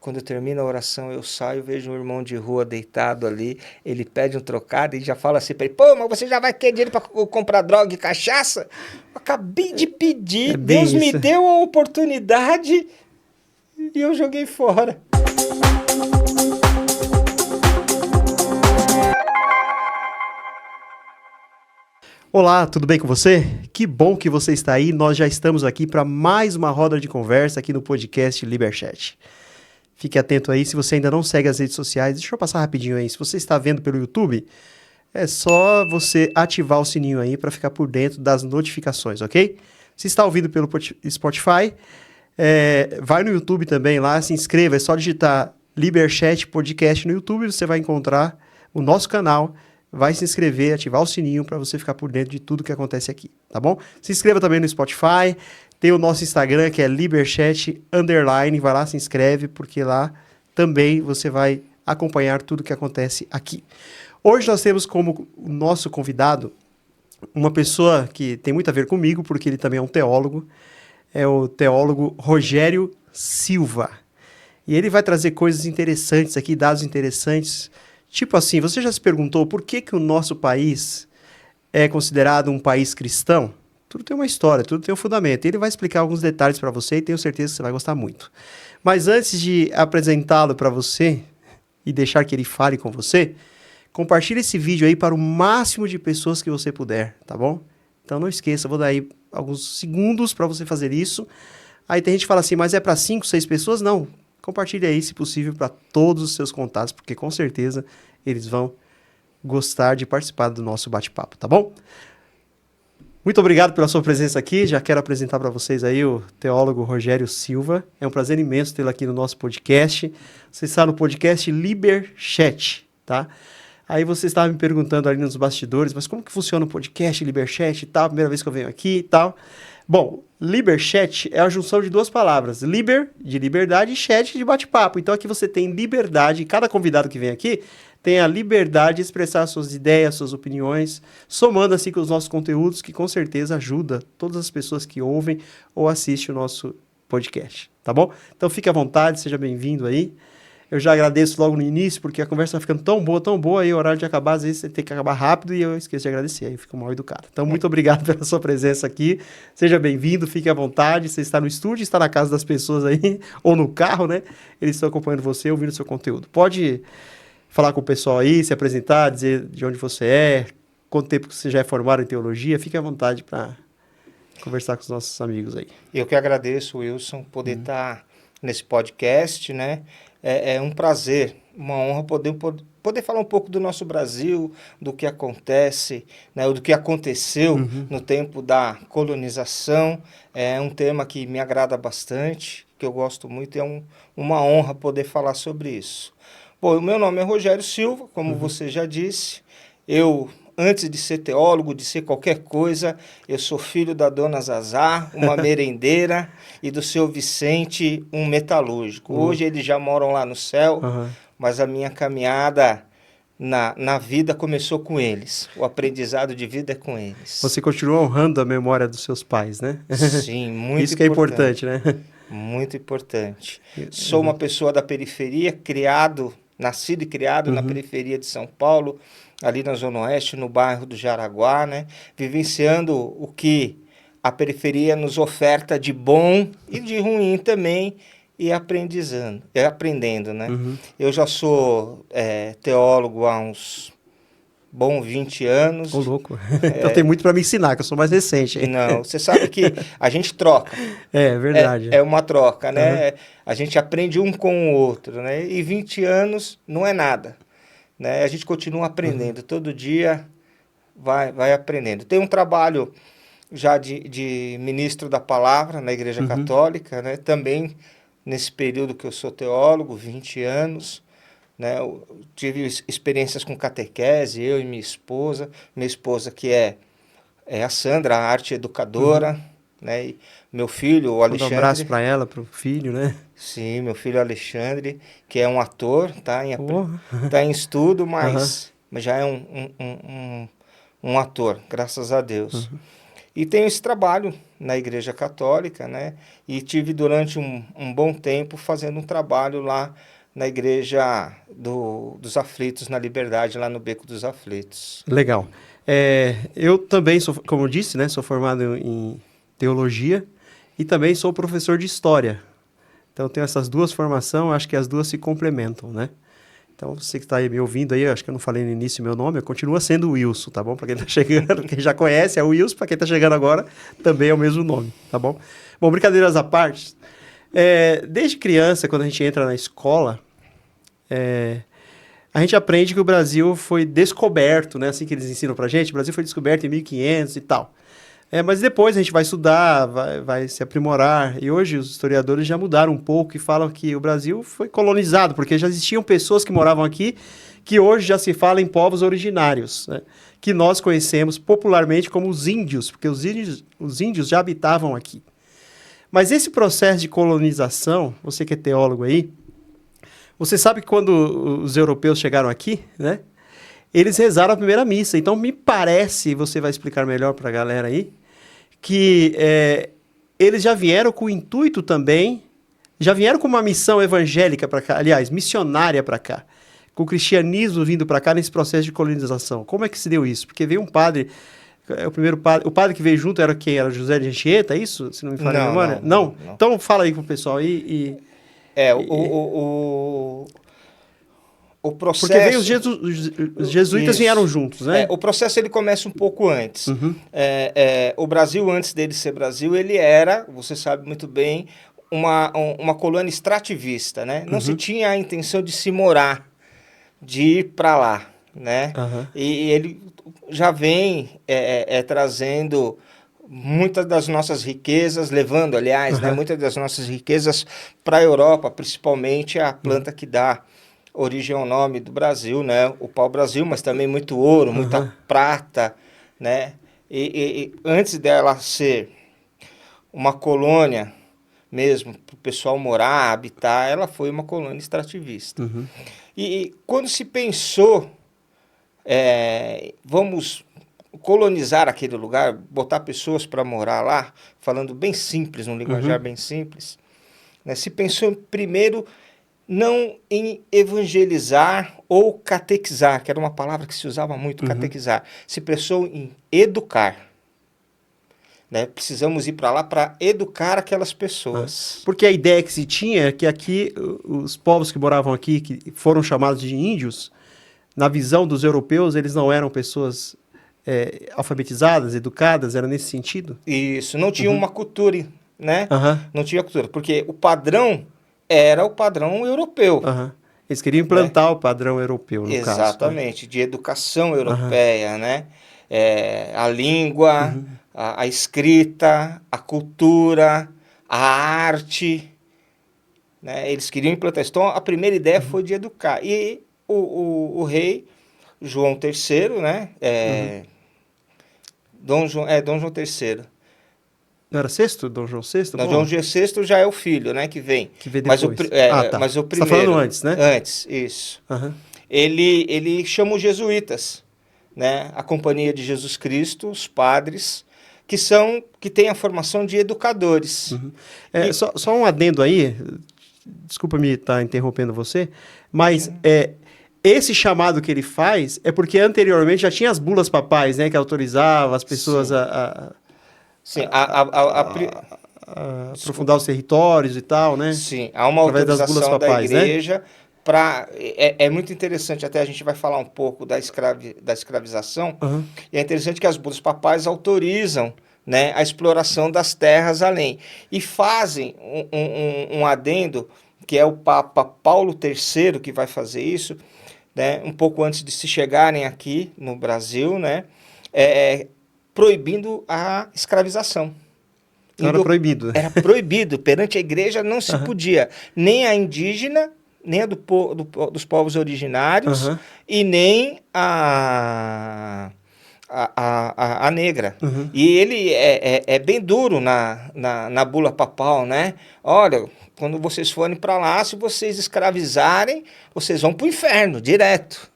Quando eu termino a oração, eu saio, vejo um irmão de rua deitado ali, ele pede um trocado e já fala assim para ele, pô, mas você já vai ter dinheiro para comprar droga e cachaça? Eu acabei de pedir, É bem Deus me isso. deu a oportunidade e eu joguei fora. Olá, tudo bem com você? Que bom que você está aí. Nós já estamos aqui para mais uma roda de conversa aqui no podcast Liberchat. Fique atento aí, se você ainda não segue as redes sociais, deixa eu passar rapidinho aí. Se você está vendo pelo YouTube, é só você ativar o sininho aí para ficar por dentro das notificações, ok? Se está ouvindo pelo Spotify, vai no YouTube também lá, se inscreva, é só digitar Liberchat Podcast no YouTube, você vai encontrar o nosso canal, vai se inscrever, ativar o sininho para você ficar por dentro de tudo que acontece aqui, tá bom? Se inscreva também no Spotify, tem o nosso Instagram que é Liberchat_, vai lá, se inscreve, porque lá também você vai acompanhar tudo que acontece aqui. Hoje nós temos como nosso convidado uma pessoa que tem muito a ver comigo, porque ele também é um teólogo, é o teólogo Rogério Silva. E ele vai trazer coisas interessantes aqui, dados interessantes. Tipo assim, você já se perguntou por que o nosso país é considerado um país cristão? Tudo tem uma história, tudo tem um fundamento. Ele vai explicar alguns detalhes para você e tenho certeza que você vai gostar muito. Mas antes de apresentá-lo para você e deixar que ele fale com você, compartilhe esse vídeo aí para o máximo de pessoas que você puder, tá bom? Então não esqueça, vou dar aí alguns segundos para você fazer isso. Aí tem gente que fala assim, mas é para 5, 6 pessoas? Não. Compartilhe aí, se possível, para todos os seus contatos, porque com certeza eles vão gostar de participar do nosso bate-papo, tá bom? Muito obrigado pela sua presença aqui. Já quero apresentar para vocês aí o teólogo Rogério Silva. É um prazer imenso tê-lo aqui no nosso podcast. Você está no podcast Liberchat, tá? Aí você estava me perguntando ali nos bastidores, mas como que funciona o podcast Liberchat e tal? Primeira vez que eu venho aqui e tal. Bom, Liberchat é a junção de duas palavras. Liber, de liberdade, e chat, de bate-papo. Então aqui você tem liberdade, cada convidado que vem aqui tem a liberdade de expressar suas ideias, suas opiniões, somando assim com os nossos conteúdos, que com certeza ajuda todas as pessoas que ouvem ou assistem o nosso podcast, tá bom? Então fique à vontade, seja bem-vindo aí. Eu já agradeço logo no início, porque a conversa vai ficando tão boa, aí o horário de acabar, às vezes você tem que acabar rápido e eu esqueço de agradecer, aí eu fico mal educado. Então, muito obrigado pela sua presença aqui, seja bem-vindo, fique à vontade, você está no estúdio, está na casa das pessoas aí, ou no carro, né? Eles estão acompanhando você, ouvindo o seu conteúdo. Pode falar com o pessoal aí, se apresentar, dizer de onde você é, quanto tempo que você já é formado em teologia, fique à vontade para conversar com os nossos amigos aí. Eu que agradeço, Wilson, poder estar nesse podcast, né? É um prazer, uma honra poder falar um pouco do nosso Brasil, do que acontece, né? Do que aconteceu no tempo da colonização. É um tema que me agrada bastante, que eu gosto muito, e é uma honra poder falar sobre isso. Bom, o meu nome é Rogério Silva, como você já disse. Eu, antes de ser teólogo, de ser qualquer coisa, eu sou filho da dona Zazá, uma merendeira, e do seu Vicente, um metalúrgico. Hoje eles já moram lá no céu, mas a minha caminhada na vida começou com eles. O aprendizado de vida é com eles. Você continua honrando a memória dos seus pais, né? Sim, muito Isso que é importante, né? Muito importante. Sou uma pessoa da periferia, nascido e criado na periferia de São Paulo, ali na Zona Oeste, no bairro do Jaraguá, né? Vivenciando o que a periferia nos oferta de bom e de ruim também, e aprendendo, né? Eu já sou teólogo há uns bons 20 anos. Ô, louco. Então tem muito para me ensinar, que eu sou mais recente. Hein? Não, você sabe que a gente troca. É verdade. É uma troca, né? A gente aprende um com o outro, né? E 20 anos não é nada, né? A gente continua aprendendo. Todo dia vai aprendendo. Tem um trabalho já de ministro da palavra na Igreja Católica, né? Também nesse período que eu sou teólogo, 20 anos, né? Eu tive experiências com catequese, eu e minha esposa que é a Sandra, a arte educadora, né? E meu filho, o Alexandre. Um abraço para ela, para o filho, né? Sim, meu filho Alexandre, que é um ator, tá em estudo, mas já é um ator, graças a Deus. E tenho esse trabalho na Igreja Católica, né? E tive durante um bom tempo fazendo um trabalho lá na Igreja dos Aflitos, na Liberdade, lá no Beco dos Aflitos. Legal. Eu também sou, como eu disse, né, sou formado em teologia e também sou professor de história. Então, eu tenho essas duas formações, acho que as duas se complementam, né? Então, você que está aí me ouvindo aí, acho que eu não falei no início meu nome, continua sendo o Wilson, tá bom? Para quem está chegando, quem já conhece é o Wilson, para quem está chegando agora, também é o mesmo nome, tá bom? Bom, brincadeiras à parte, desde criança, quando a gente entra na escola, a gente aprende que o Brasil foi descoberto, né? Assim que eles ensinam pra gente, o Brasil foi descoberto em 1500 e tal. Mas depois a gente vai estudar, vai se aprimorar, e hoje os historiadores já mudaram um pouco e falam que o Brasil foi colonizado, porque já existiam pessoas que moravam aqui, que hoje já se fala em povos originários, né? Que nós conhecemos popularmente como os índios, porque os índios já habitavam aqui. Mas esse processo de colonização, você que é teólogo aí, você sabe que quando os europeus chegaram aqui, né, eles rezaram a primeira missa. Então, me parece, você vai explicar melhor para a galera aí, que eles já vieram com o intuito também, já vieram com uma missão evangélica para cá, aliás, missionária para cá, com o cristianismo vindo para cá nesse processo de colonização. Como é que se deu isso? Porque veio um padre, o padre que veio junto era quem? Era José de Anchieta, é isso? Se não me falha a memória? Não. Então, fala aí com o pessoal aí O processo... Porque veio os jesuítas vieram juntos, né? O processo ele começa um pouco antes. Uhum. O Brasil, antes dele ser Brasil, ele era, você sabe muito bem, uma colônia extrativista, né? Não se tinha a intenção de se morar, de ir para lá, né? Uhum. E ele já vem trazendo muitas das nossas riquezas, levando, aliás, né, muitas das nossas riquezas para a Europa, principalmente a planta que dá origem ao nome do Brasil, né? O pau-brasil, mas também muito ouro, muita prata, né? E antes dela ser uma colônia mesmo, para o pessoal morar, habitar, ela foi uma colônia extrativista. Uhum. E quando se pensou, vamos colonizar aquele lugar, botar pessoas para morar lá, falando bem simples, num linguajar bem simples, né? Se pensou primeiro não em evangelizar ou catequizar, que era uma palavra que se usava muito, catequizar. Se pensou em educar. Né? Precisamos ir para lá para educar aquelas pessoas. Porque a ideia que se tinha é que aqui, os povos que moravam aqui, que foram chamados de índios, na visão dos europeus, eles não eram pessoas alfabetizadas, educadas, era nesse sentido? Isso, não tinha uma cultura, né? Não tinha cultura, porque o padrão era o padrão europeu. Eles queriam implantar o padrão europeu, no caso. Exatamente, de educação europeia, né? A língua, a escrita, a cultura, a arte, né? Eles queriam implantar isso. Então, a primeira ideia foi de educar. E o rei João III, né? Dom João III. Não era sexto? Dom João VI? Não, João VI já é o filho, né? Que vem. Que vem depois. Mas o primeiro... Você está falando antes, né? Antes, isso. Ele chama os jesuítas, né? A Companhia de Jesus Cristo, os padres, que têm a formação de educadores. Só um adendo aí, desculpa me estar interrompendo você, mas esse chamado que ele faz é porque anteriormente já tinha as bulas papais, né? Que autorizavam as pessoas aprofundar os territórios e tal, né? Sim, há uma autorização da igreja, né? É muito interessante, até a gente vai falar um pouco da escravização, e é interessante que as bulas papais autorizam, né, a exploração das terras além. E fazem um adendo, que é o Papa Paulo III que vai fazer isso, né, um pouco antes de se chegarem aqui no Brasil, né, proibindo a escravização. Era proibido. Era proibido. Perante a igreja não se podia. Nem a indígena, nem a dos povos originários, e nem a negra. E ele é bem duro na bula papal, né? Olha, quando vocês forem para lá, se vocês escravizarem, vocês vão para o inferno, direto.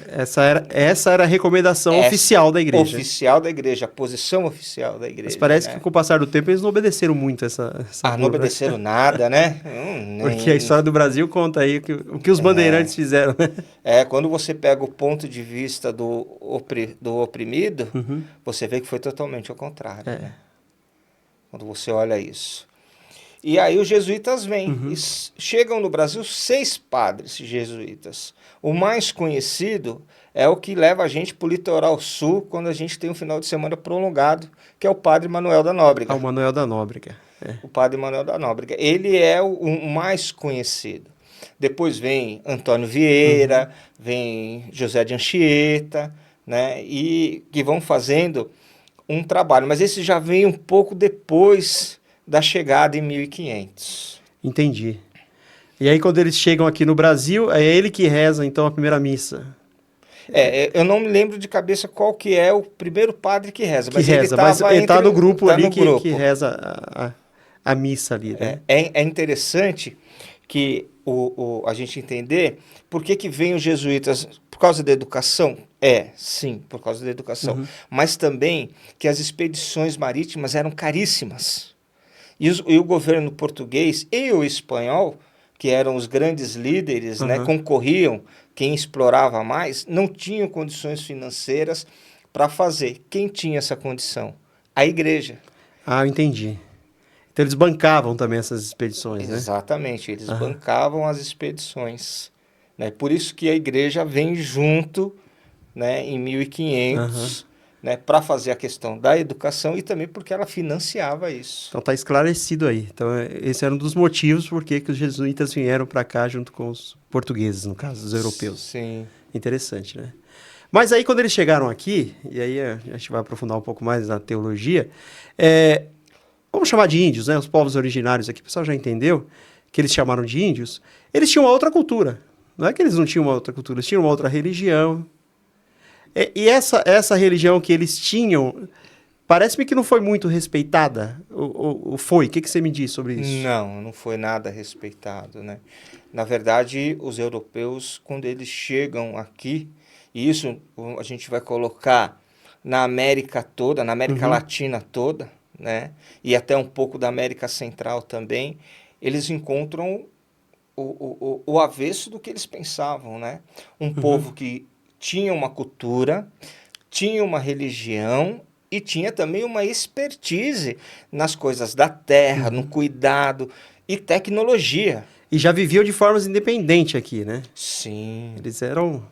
Essa era a recomendação oficial da igreja. Oficial da igreja, a posição oficial da igreja. Mas parece que com o passar do tempo eles não obedeceram muito essa não obedeceram nada, né? Porque a história do Brasil conta aí o que os bandeirantes fizeram, né? Quando você pega o ponto de vista do oprimido, você vê que foi totalmente ao contrário, né? Quando você olha isso. E aí os jesuítas vêm. Chegam no Brasil 6 padres jesuítas. O mais conhecido é o que leva a gente para o litoral sul, quando a gente tem um final de semana prolongado, que é o padre Manuel da Nóbrega. O Manuel da Nóbrega. O padre Manuel da Nóbrega. Ele é o mais conhecido. Depois vem Antônio Vieira, vem José de Anchieta, né? E que vão fazendo um trabalho. Mas esse já vem um pouco depois da chegada em 1500. Entendi. E aí quando eles chegam aqui no Brasil, é ele que reza então a primeira missa. Eu não me lembro de cabeça qual que é o primeiro padre que reza. Mas ele está no grupo ali que reza a missa ali, né? É interessante que a gente entender por que vem os jesuítas. Por causa da educação? Sim, por causa da educação. Mas também que as expedições marítimas eram caríssimas. E o governo português e o espanhol, que eram os grandes líderes, né, concorriam, quem explorava mais, não tinham condições financeiras para fazer. Quem tinha essa condição? A igreja. Eu entendi. Então eles bancavam também essas expedições, né? Exatamente, eles bancavam as expedições. Né? Por isso que a igreja vem junto, né, em 1500, né, para fazer a questão da educação e também porque ela financiava isso. Então está esclarecido aí. Então esse era um dos motivos por que os jesuítas vieram para cá junto com os portugueses, no caso, os europeus. Sim. Interessante, né? Mas aí quando eles chegaram aqui, e aí a gente vai aprofundar um pouco mais na teologia, vamos chamar de índios, né? Os povos originários aqui, o pessoal já entendeu que eles chamaram de índios. Eles tinham uma outra cultura. Não é que eles não tinham uma outra cultura, eles tinham uma outra religião. E essa religião que eles tinham, parece-me que não foi muito respeitada. Ou foi? O que você me diz sobre isso? Não foi nada respeitado, né? Na verdade, os europeus, quando eles chegam aqui, e isso a gente vai colocar na América toda, na América Latina toda, né? E até um pouco da América Central também, eles encontram o avesso do que eles pensavam, né? Um povo que tinha uma cultura, tinha uma religião e tinha também uma expertise nas coisas da terra, no cuidado e tecnologia. E já viviam de formas independentes aqui, né? Sim. Eles eram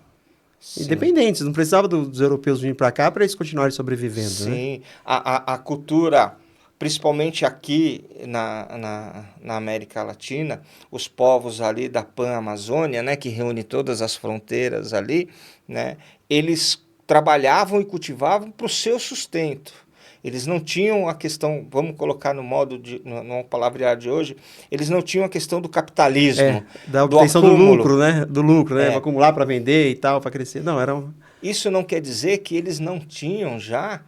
independentes, não precisava dos europeus virem para cá para eles continuarem sobrevivendo, né? Sim, a cultura, principalmente aqui na América Latina, os povos ali da Pan-Amazônia, né, que reúne todas as fronteiras ali, né, eles trabalhavam e cultivavam para o seu sustento. Eles não tinham a questão, vamos colocar no palavreado de hoje, eles não tinham a questão do capitalismo, da obtenção do lucro, né? Do lucro, né? Para acumular, para vender e tal, para crescer. Não, Isso não quer dizer que eles não tinham já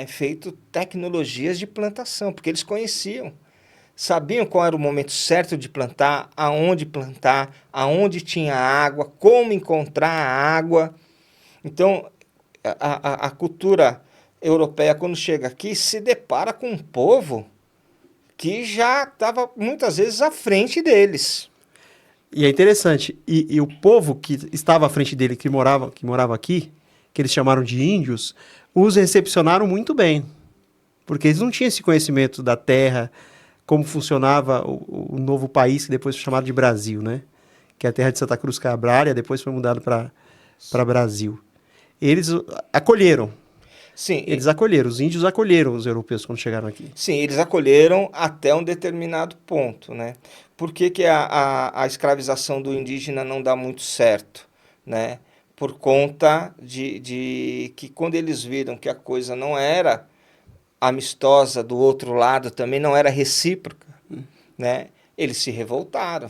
feito tecnologias de plantação, porque eles conheciam, sabiam qual era o momento certo de plantar, aonde tinha água, como encontrar a água. Então, a cultura europeia, quando chega aqui, se depara com um povo que já estava muitas vezes à frente deles. E é interessante, e o povo que estava à frente dele, que morava aqui, que eles chamaram de índios, os recepcionaram muito bem, porque eles não tinham esse conhecimento da terra, como funcionava o novo país, que depois foi chamado de Brasil, né? Que é a terra de Santa Cruz Cabrália, depois foi mudado para Brasil. Eles acolheram. Sim, os índios acolheram os europeus quando chegaram aqui. Sim, eles acolheram até um determinado ponto, né? Por que a escravização do indígena não dá muito certo, né? Por conta de que quando eles viram que a coisa não era amistosa do outro lado, também não era recíproca, né? Eles se revoltaram.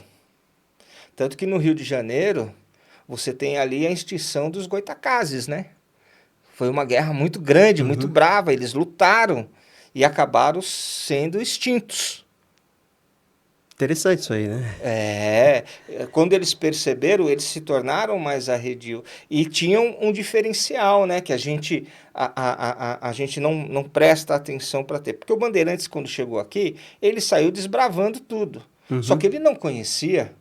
Tanto que no Rio de Janeiro, você tem ali a extinção dos goitacazes, né? Foi uma guerra muito grande, muito brava, eles lutaram e acabaram sendo extintos. Interessante isso aí, né? Quando eles perceberam, eles se tornaram mais arredio e tinham um diferencial, né, que a gente não presta atenção para ter. Porque o Bandeirantes, quando chegou aqui, ele saiu desbravando tudo. Só que ele não conhecia,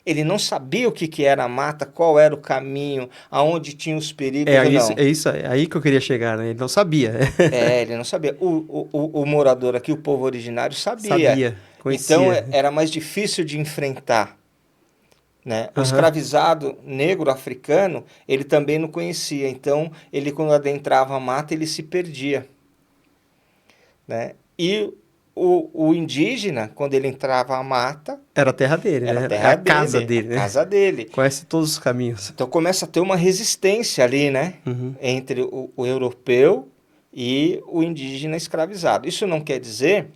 ele não sabia o que era a mata, qual era o caminho, aonde tinha os perigos ou não. É aí que eu queria chegar, né? Ele não sabia. Ele não sabia. O morador aqui, o povo originário, sabia. Sabia, Então conhecia. era mais difícil de enfrentar, né? O Aham. escravizado negro africano, ele também não conhecia. Então, ele quando adentrava a mata, ele se perdia, né? E o indígena, quando ele entrava a mata, Era a terra dele, era né? a É terra a casa dele, dele, a né? casa dele. Conhece todos os caminhos. Então começa a ter uma resistência ali, né? Uhum. Entre o europeu e o indígena escravizado. Isso não quer dizer,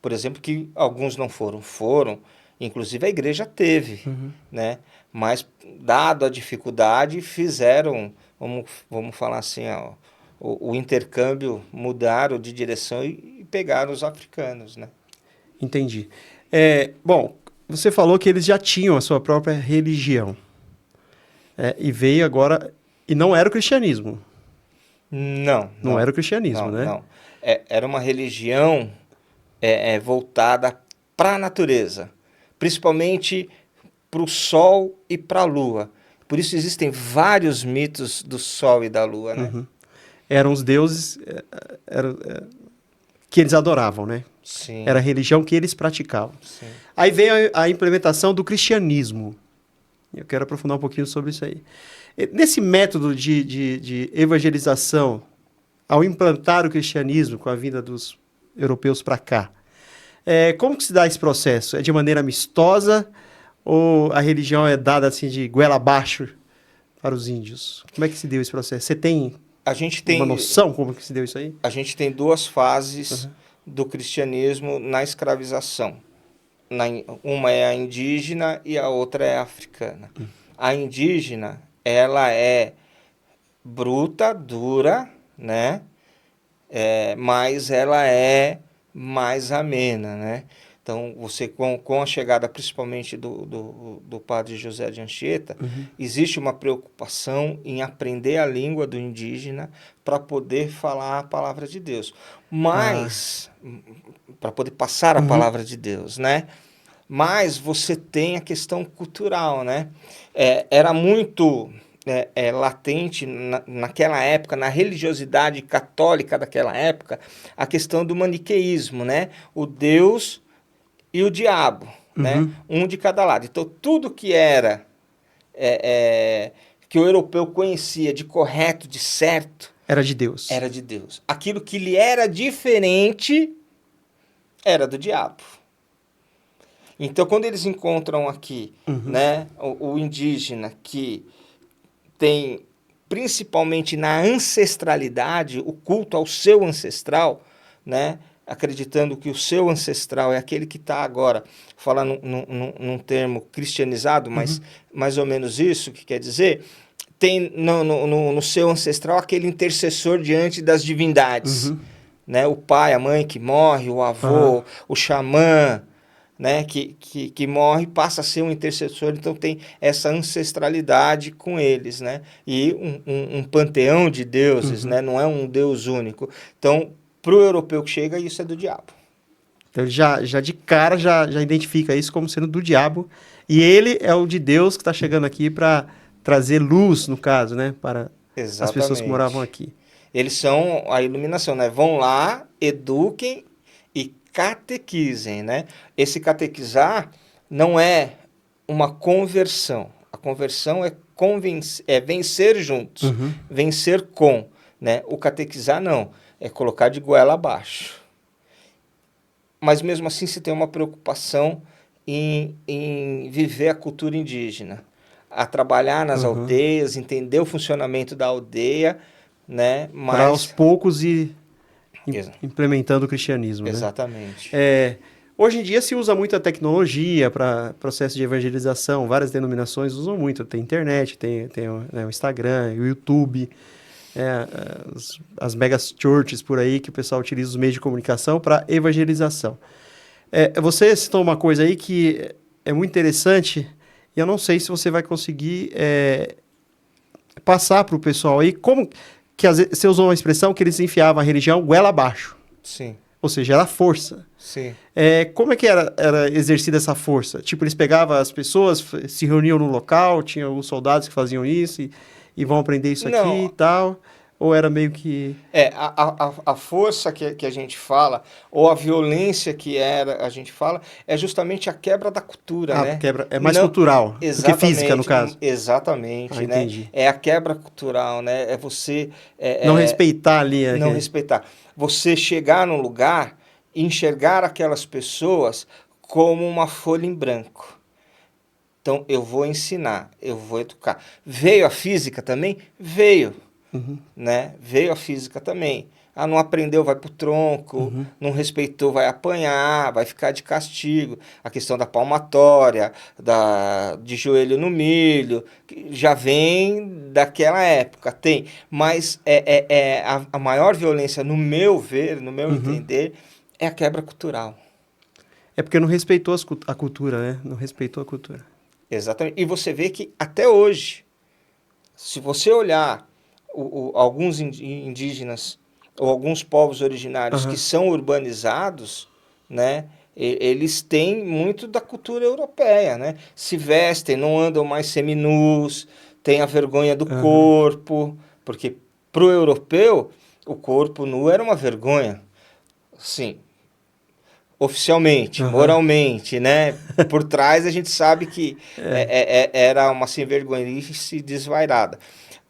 por exemplo, que alguns não foram. Foram, inclusive a igreja teve, né? Mas, dado a dificuldade, fizeram, vamos falar assim, ó, o intercâmbio, mudaram de direção e pegaram os africanos, né? Entendi. Bom, você falou que eles já tinham a sua própria religião. E veio agora... E não era o cristianismo. Não era o cristianismo, né? Não. Era uma religião voltada para a natureza, principalmente para o sol e para a lua. Por isso existem vários mitos do sol e da lua, né? Eram os deuses que eles adoravam, né? Sim. Era a religião que eles praticavam. Sim. Aí veio a implementação do cristianismo. Eu quero aprofundar um pouquinho sobre isso aí. Nesse método de evangelização, ao implantar o cristianismo com a vinda dos europeus para cá, como que se dá esse processo? É de maneira amistosa ou a religião é dada assim de goela abaixo para os índios? Como é que se deu esse processo? Você tem uma noção como que se deu isso aí? A gente tem duas fases do cristianismo na escravização. Uma é a indígena e a outra é a africana. A indígena, ela é bruta, dura, né? Mas ela é mais amena, né? Então, você com a chegada principalmente do padre José de Anchieta, existe uma preocupação em aprender a língua do indígena para poder falar a palavra de Deus. Mas, para poder passar a palavra de Deus, né? Mas você tem a questão cultural, né? Era muito latente naquela época, na religiosidade católica daquela época, a questão do maniqueísmo, né? O Deus e o diabo, né? Um de cada lado. Então, tudo que era que o europeu conhecia de correto, de certo, era de Deus. Era de Deus. Aquilo que lhe era diferente era do diabo. Então, quando eles encontram aqui, né, o indígena que tem, principalmente na ancestralidade, o culto ao seu ancestral, né, acreditando que o seu ancestral é aquele que está agora, falando num termo cristianizado, mas mais ou menos isso que quer dizer, tem no seu ancestral aquele intercessor diante das divindades, né, o pai, a mãe que morre, o avô, o xamã, né, que morre, passa a ser um intercessor, então tem essa ancestralidade com eles, né, e um panteão de deuses, né, não é um Deus único. Então, para o europeu que chega, isso é do diabo. Então, já de cara, já identifica isso como sendo do diabo, e ele é o de Deus que está chegando aqui para trazer luz, no caso, né, para as pessoas que moravam aqui. Eles são a iluminação, né, vão lá, eduquem e catequizem, né? Esse catequizar não é uma conversão. A conversão é vencer juntos, vencer com, né? O catequizar não, é colocar de goela abaixo. Mas mesmo assim se tem uma preocupação em viver a cultura indígena, a trabalhar nas aldeias, entender o funcionamento da aldeia, né? Mas para aos poucos ir implementando o cristianismo. Exatamente. Né? Hoje em dia se usa muito a tecnologia para processo de evangelização, várias denominações usam muito, tem internet, tem o Instagram, o YouTube, as mega churches por aí que o pessoal utiliza os meios de comunicação para evangelização. Você citou uma coisa aí que é muito interessante e eu não sei se você vai conseguir passar para o pessoal aí como que às vezes, você usou uma expressão que eles enfiavam a religião goela abaixo, Sim, ou seja, era força. sim. Como é que era exercida essa força? Tipo, eles pegavam as pessoas, se reuniam no local, tinha os soldados que faziam isso e vão aprender isso aqui e Não, tal? Ou era meio que... a força que a gente fala, ou a violência a gente fala, é justamente a quebra da cultura, Ah, né? quebra, é mais Não, cultural do que física, no exatamente, caso. Ah, exatamente, né? entendi. É a quebra cultural, né? É você Não é, respeitar ali não aquele... respeitar. Você chegar num lugar e enxergar aquelas pessoas como uma folha em branco. Então, eu vou ensinar, eu vou educar. Veio a física também? Veio, Uhum, né? Veio a física também. Ah, não aprendeu, vai pro tronco, uhum, não respeitou, vai apanhar, vai ficar de castigo. A questão da palmatória, de joelho no milho, que já vem daquela época, tem. Mas a maior violência, no meu ver, no meu uhum. entender, é a quebra cultural. É porque não respeitou a cultura, né? Não respeitou a cultura. Exatamente. E você vê que até hoje, se você olhar alguns indígenas ou alguns povos originários que Aham, são urbanizados, né, eles têm muito da cultura europeia, né? Se vestem, não andam mais seminus, têm a vergonha do aham, corpo, porque para o europeu o corpo nu era uma vergonha. Sim, oficialmente, aham. moralmente, né? Por trás a gente sabe que É. era uma sem vergonhice desvairada.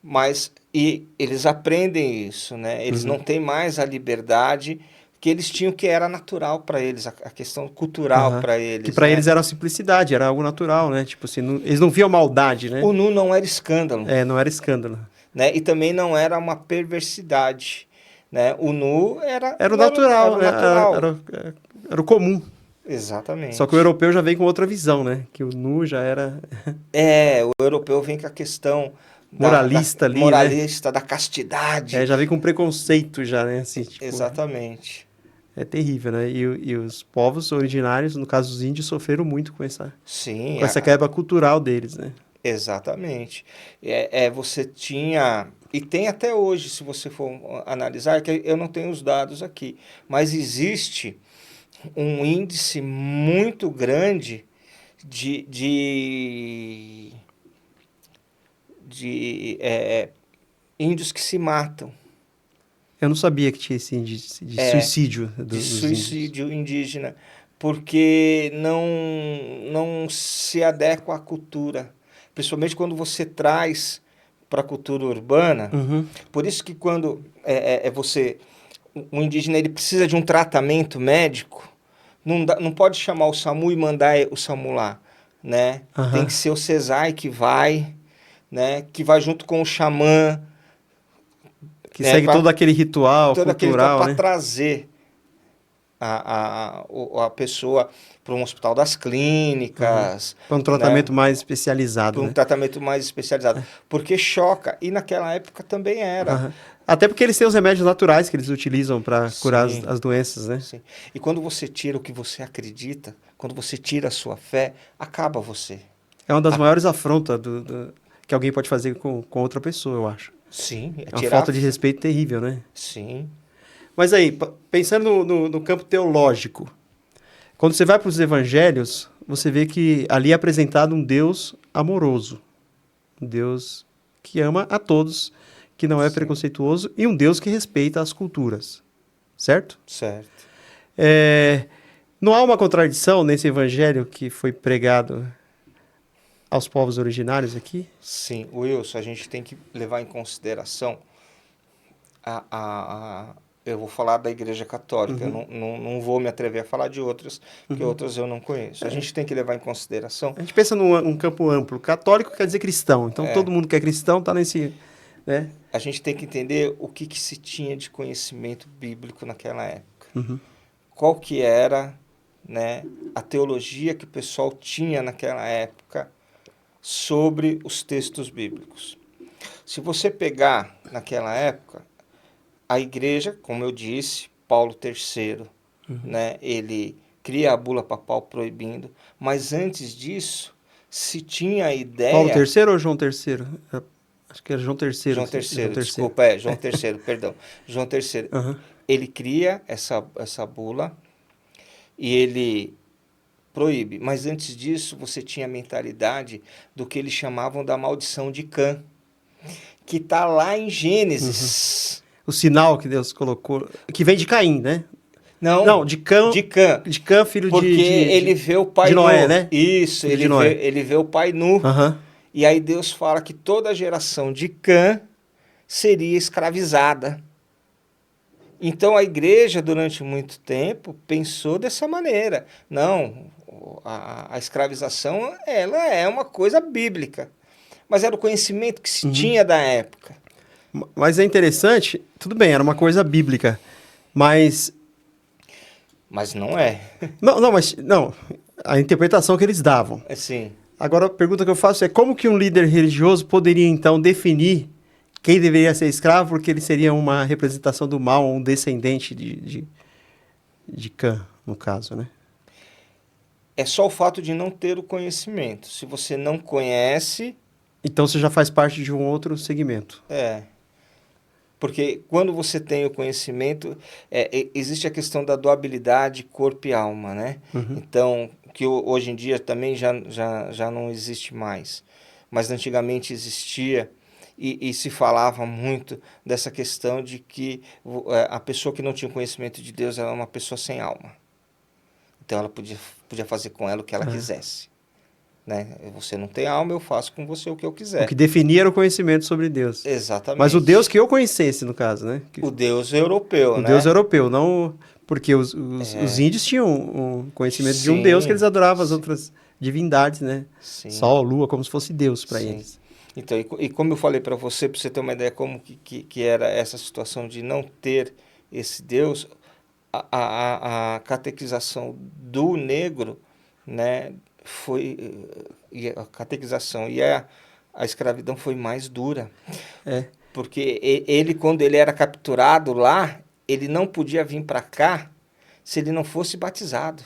Mas eles aprendem isso, né? Eles não Uhum, têm mais a liberdade que eles tinham, que era natural para eles, a questão cultural aham. para Que eles, pra né? eles era uma simplicidade, era algo natural, né? Tipo assim, eles não viam maldade, né? O nu não era escândalo, Não era escândalo. né? E também não era uma perversidade, né? O nu era, Era o era natural, o né? natural. Era o comum. Só que o Exatamente. europeu já vem com outra visão, né? Que o nu já era O europeu vem com a questão da moralista ali, né? moralista, da castidade. Já vem com preconceito já, né? Assim, tipo, Exatamente. é terrível, né? E os povos originários, no caso os índios, sofreram muito Sim, com essa quebra cultural deles, né? exatamente. Você tinha, e tem até hoje, se você for analisar, que eu não tenho os dados aqui, mas existe um índice muito grande de, de índios que se matam, Eu não sabia que tinha esse índice de é, suicídio de dos índios. suicídio indígena, porque não se adequa à cultura, principalmente quando você traz para a cultura urbana. Uhum. Por isso que quando o indígena ele precisa de um tratamento médico, não pode chamar o SAMU e mandar o SAMU lá, né? Tem Aham. que ser o CESAI que vai, né? Que vai junto com o xamã, Que né? segue todo Para aquele ritual todo aquele cultural, para né? trazer a pessoa para um hospital das Aham. clínicas, Para um né? tratamento mais especializado, Para um né? tratamento mais especializado, porque choca. E naquela época também era. Aham. Até porque eles têm os remédios naturais que eles utilizam para curar Sim, as doenças, né? sim. E quando você tira o que você acredita, quando você tira a sua fé, acaba você. É uma das A- maiores afrontas que alguém pode fazer com outra pessoa, eu acho. sim, é É uma tirar a falta de fé. respeito terrível, né? Sim, Mas aí, pensando no campo teológico, quando você vai para os evangelhos, você vê que ali é apresentado um Deus amoroso, um Deus que ama a todos, que não é sim, preconceituoso e um Deus que respeita as culturas, certo? certo. É, não há uma contradição nesse evangelho que foi pregado aos povos originários aqui? Sim, Wilson, a gente tem que levar em consideração a, a, a- eu vou falar da Igreja Católica, eu Uhum, não vou me atrever a falar de outras, porque uhum. outras eu não conheço. A gente tem que levar em consideração, A gente pensa num campo amplo. Católico quer dizer cristão. Então todo mundo que é cristão está nesse, né? a gente tem que entender o que se tinha de conhecimento bíblico naquela época. Uhum, Qual que era, né, a teologia que o pessoal tinha naquela época sobre os textos bíblicos. Se você pegar naquela época, a igreja, como eu disse, Paulo III, uhum, né, ele cria a bula papal proibindo, mas antes disso, se tinha a ideia... Paulo III ou João III? Acho que era João III. João III, desculpa, João III, perdão. João III, ele cria essa bula e ele proíbe, mas antes disso você tinha a mentalidade do que eles chamavam da maldição de Cã, que está lá em Gênesis. O sinal que Deus colocou, que vem de Caim, né? Não, de Cã. De Cã. De Cã, filho porque ele vê o pai de Noé, nu. né? Isso, ele vê o pai nu. E aí Deus fala que toda a geração de Cã seria escravizada. Então a igreja, durante muito tempo, pensou dessa maneira. Não, a escravização ela é uma coisa bíblica. Mas era o conhecimento que se tinha da época. Mas é interessante, tudo bem, era uma coisa bíblica, mas... Mas não é. Não, a interpretação que eles davam. Sim. Agora, a pergunta que eu faço é como que um líder religioso poderia, então, definir quem deveria ser escravo, porque ele seria uma representação do mal, um descendente de Cã, no caso, né? É só o fato de não ter o conhecimento. Se você não conhece... Então você já faz parte de um outro segmento. Porque quando você tem o conhecimento, existe a questão da dualidade corpo e alma, né? Então, que hoje em dia também já não existe mais. Mas antigamente existia e se falava muito dessa questão de que a pessoa que não tinha conhecimento de Deus era uma pessoa sem alma. Então ela podia fazer com ela o que ela quisesse. Né? Você não tem alma, eu faço com você o que eu quiser. O que definia era o conhecimento sobre Deus. Exatamente. Mas o Deus que eu conhecesse, no caso, né? O Deus europeu, né? O Deus europeu, não... Porque os índios tinham um conhecimento de um Deus que eles adoravam as outras divindades, né? Sim. Sol, lua, como se fosse Deus para eles. Então, e como eu falei para você ter uma ideia como que era essa situação de não ter esse Deus, a catequização do negro, né, e a catequização e a escravidão foi mais dura. Porque ele, quando ele era capturado lá, ele não podia vir para cá se ele não fosse batizado.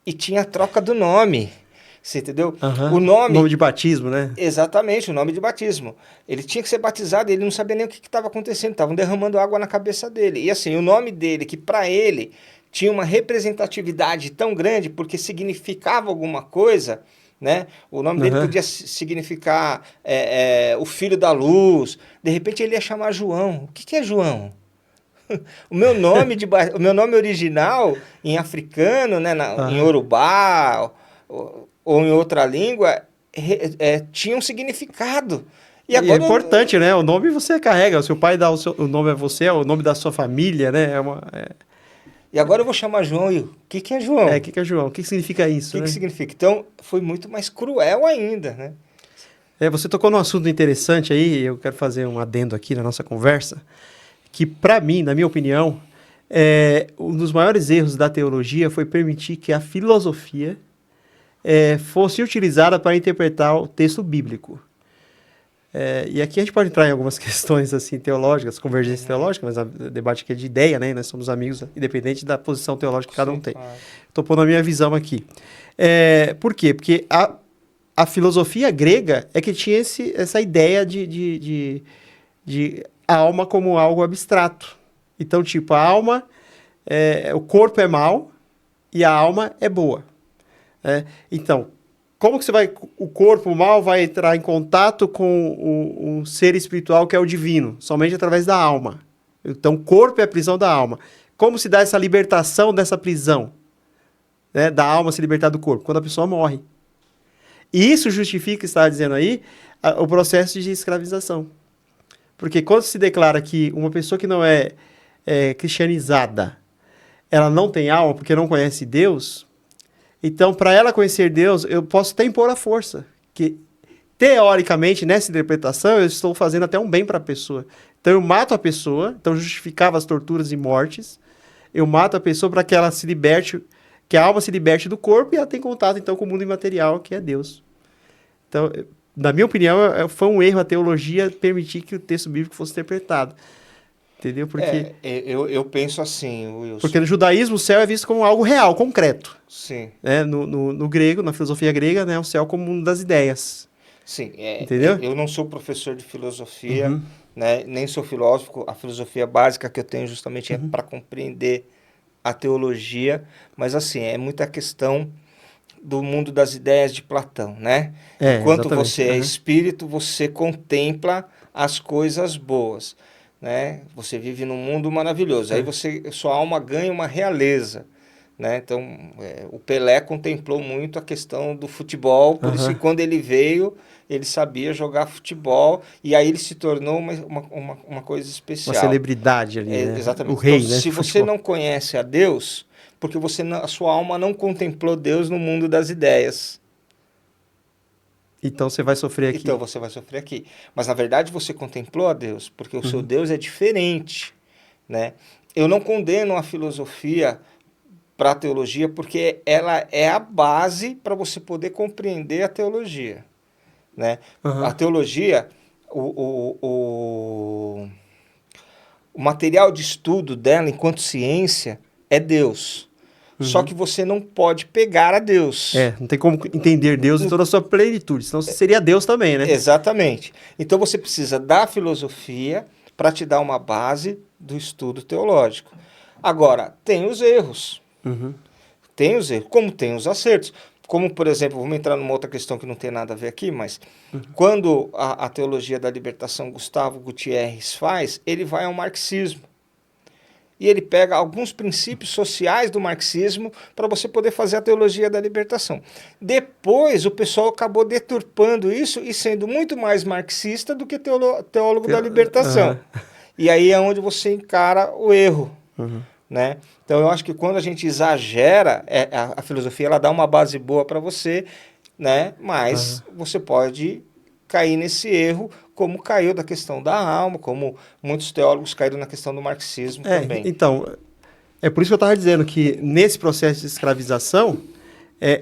E tinha a troca do nome. Você entendeu? O nome de batismo, né? Exatamente, o nome de batismo. Ele tinha que ser batizado e ele não sabia nem o que estava acontecendo. Estavam derramando água na cabeça dele. E assim, o nome dele, que para ele tinha uma representatividade tão grande, porque significava alguma coisa, né? O nome dele podia significar o filho da luz. De repente ele ia chamar João. O que é João? O meu nome original, em africano, né, em Yorubá ou em outra língua, tinha um significado. E agora, é importante, né? O nome você carrega. O seu pai dá o nome a você, é o nome da sua família, né? E agora eu vou chamar João. E o que é João? O que é João? O que significa isso? O que significa? Então, foi muito mais cruel ainda, né? Você tocou num assunto interessante aí, eu quero fazer um adendo aqui na nossa conversa, que para mim, na minha opinião, um dos maiores erros da teologia foi permitir que a filosofia fosse utilizada para interpretar o texto bíblico. E aqui a gente pode entrar em algumas questões assim, teológicas, convergência teológica, mas o debate aqui é de ideia, né? Nós somos amigos, independente da posição teológica que cada um tem. Estou pondo a minha visão aqui. Por quê? Porque a filosofia grega é que tinha essa ideia de alma como algo abstrato. Então, tipo, a alma, o corpo é mau e a alma é boa. Então, como que o corpo mau vai entrar em contato com o ser espiritual que é o divino? Somente através da alma. Então, o corpo é a prisão da alma. Como se dá essa libertação dessa prisão? Né, da alma se libertar do corpo? Quando a pessoa morre. E isso justifica, está dizendo aí, o processo de escravização. Porque quando se declara que uma pessoa que não é cristianizada, ela não tem alma porque não conhece Deus, então, para ela conhecer Deus, eu posso até impor a força. Que, teoricamente, nessa interpretação, eu estou fazendo até um bem para a pessoa. Então, eu mato a pessoa, então justificava as torturas e mortes. Eu mato a pessoa para que ela se liberte, que a alma se liberte do corpo e ela tem contato, então, com o mundo imaterial, que é Deus. Então, na minha opinião, foi um erro a teologia permitir que o texto bíblico fosse interpretado. Entendeu? Porque, Eu penso assim, Wilson. porque no judaísmo o céu é visto como algo real, concreto. Sim. Né? No grego, na filosofia grega, né? O céu como um das ideias. Sim, Entendeu? eu não sou professor de filosofia, Uhum. né, nem sou filósofo. A filosofia básica que eu tenho justamente é para compreender a teologia, mas assim, é muita questão do mundo das ideias de Platão, né? Enquanto Exatamente. você é Aham. espírito, você contempla as coisas boas, né? Você vive num mundo maravilhoso. Aí É. sua alma ganha uma realeza, né? Então, o Pelé contemplou muito a questão do futebol, por isso que Aham. quando ele veio, ele sabia jogar futebol e aí ele se tornou uma coisa Uma especial. celebridade ali, né? O Exatamente. Então, rei, né? se Do você futebol. não conhece a Deus, porque a sua alma não contemplou Deus no mundo das ideias, Então você vai sofrer então aqui. você vai sofrer aqui. Mas na verdade você contemplou a Deus, porque o seu Uhum. Deus é diferente, né? Eu não condeno a filosofia para a teologia, porque ela é a base para você poder compreender a teologia, né? A Aham. teologia, o, o, o, o material de estudo dela enquanto ciência é Deus. Só Uhum. que você não pode pegar a Deus. Não tem como entender Deus em toda a sua plenitude, senão você seria Deus também, né? Exatamente. Então você precisa da filosofia para te dar uma base do estudo teológico. Agora, tem os erros. Uhum. Tem os erros, como tem os acertos. Como, por exemplo, vamos entrar numa outra questão que não tem nada a ver aqui, mas quando a teologia da libertação Gustavo Gutierrez faz, ele vai ao marxismo. E ele pega alguns princípios sociais do marxismo para você poder fazer a teologia da libertação. Depois, o pessoal acabou deturpando isso e sendo muito mais marxista do que teólogo da libertação. Aham. E aí é onde você encara o erro, Uhum. né? Então eu acho que quando a gente exagera, a filosofia ela dá uma base boa para você, né? Aham. Mas você pode cair nesse erro, como caiu da questão da alma, como muitos teólogos caíram na questão do marxismo também. Então, é por isso que eu estava dizendo que nesse processo de escravização,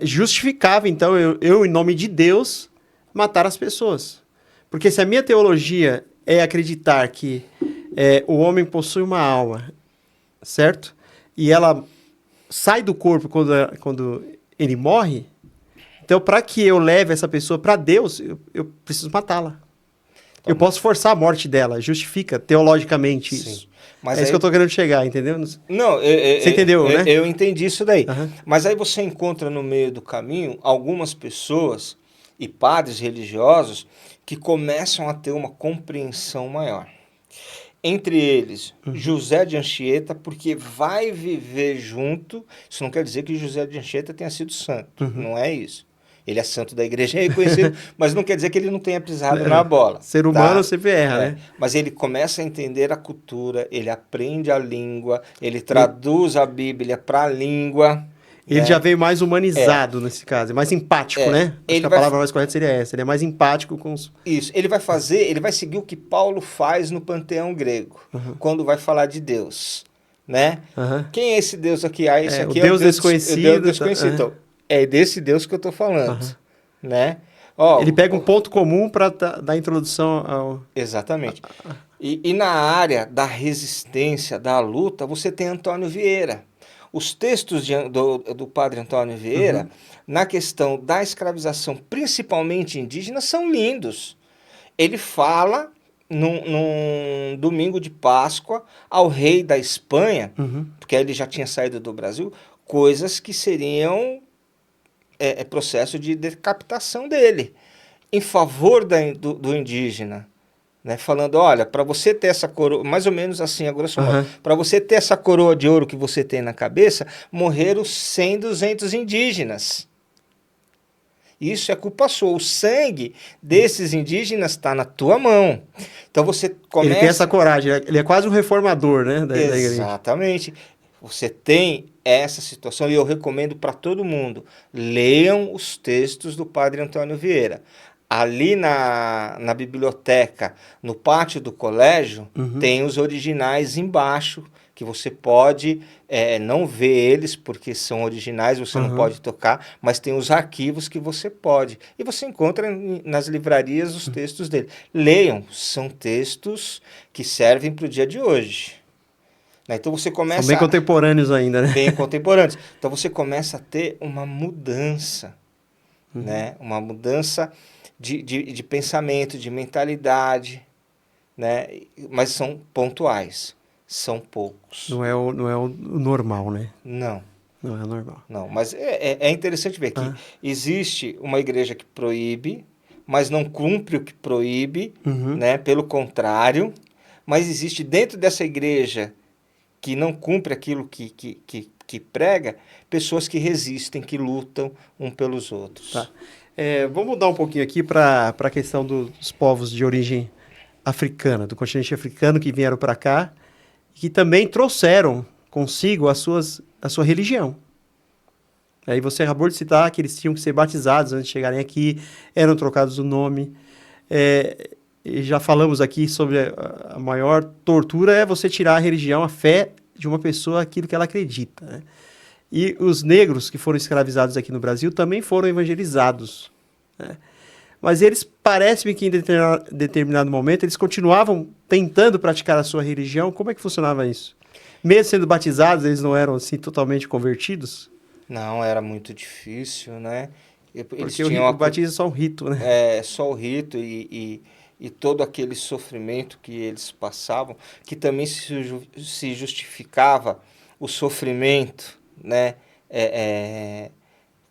justificava, então, eu, em nome de Deus, matar as pessoas. Porque se a minha teologia é acreditar que o homem possui uma alma, certo? E ela sai do corpo quando ele morre, então, para que eu leve essa pessoa para Deus, eu preciso matá-la. Eu Então, posso forçar a morte dela, justifica teologicamente sim. isso. Mas É isso aí que eu tô querendo chegar, entendeu? não, Você entendeu, né? eu entendi isso daí. Aham. Mas aí você encontra no meio do caminho algumas pessoas e padres religiosos que começam a ter uma compreensão maior. Entre eles, José de Anchieta, porque vai viver junto. Isso não quer dizer que José de Anchieta tenha sido santo. Não é isso. Ele é santo da igreja, é reconhecido, mas não quer dizer que ele não tenha pisado na bola. Ser humano Tá? sempre erra, né? Mas ele começa a entender a cultura, ele aprende a língua, ele Ele, traduz a Bíblia para a língua, ele já né? veio mais É, humanizado nesse caso, é mais empático, né? Acho que ele a vai palavra mais correta seria essa. Ele é mais empático com os. isso, ele vai seguir o que Paulo faz no panteão grego, quando vai falar de Deus, né? Aham. Quem é esse Deus aqui? Ah, esse O aqui é Deus o Deus desconhecido. desconhecido. Aham. Então, é desse Deus que eu estou falando, Aham. né? Ele Ó, pega um ponto comum para dar introdução ao. exatamente. E na área da resistência, da luta, você tem Antônio Vieira. Os textos do padre Antônio Vieira, Uhum. na questão da escravização, principalmente indígena, são lindos. Ele fala, num domingo de Páscoa, ao rei da Espanha, Uhum. porque ele já tinha saído do Brasil, coisas que seriam processo de decapitação dele, em favor do indígena. Né, falando, olha, para você ter essa coroa, mais ou menos assim, a grosso modo, Aham. para você ter essa coroa de ouro que você tem na cabeça, morreram 100, 200 indígenas. Isso é culpa sua. O sangue desses indígenas está na tua mão. Então você Ele tem essa começa. coragem, ele é quase um reformador, né? Da igreja. Exatamente. Você tem essa situação e eu recomendo para todo mundo. Leiam os textos do Padre Antônio Vieira. Ali na biblioteca, no pátio do colégio, Uhum. tem os originais embaixo, que você pode não ver eles porque são originais, você não pode tocar, mas tem os arquivos que você pode. E você encontra nas livrarias os textos dele. Leiam, são textos que servem para o dia de hoje. Né? Então você começa... São bem contemporâneos ainda, né? Bem contemporâneos. Então você começa a ter uma mudança, né? Uma mudança de pensamento, de mentalidade, né? Mas são pontuais, são poucos. Não é o normal, né? Não. Não é o normal. Não, mas é interessante ver que existe uma igreja que proíbe, mas não cumpre o que proíbe, né? Pelo contrário, mas existe dentro dessa igreja que não cumpre aquilo que prega, pessoas que resistem, que lutam um pelos outros. Tá. Vamos mudar um pouquinho aqui para a questão dos povos de origem africana, do continente africano que vieram para cá e que também trouxeram consigo a sua religião. Aí você acabou de citar que eles tinham que ser batizados antes de chegarem aqui, eram trocados o nome. E já falamos aqui sobre a maior tortura é você tirar a religião, a fé de uma pessoa, aquilo que ela acredita, né? E os negros que foram escravizados aqui no Brasil também foram evangelizados, né? Mas eles, parece-me que em determinado momento, eles continuavam tentando praticar a sua religião. Como é que funcionava isso? Mesmo sendo batizados, eles não eram assim totalmente convertidos? Não, era muito difícil, né? Porque o batismo é só um rito, né? É, só o rito e todo aquele sofrimento que eles passavam, que também se justificava o sofrimento, né?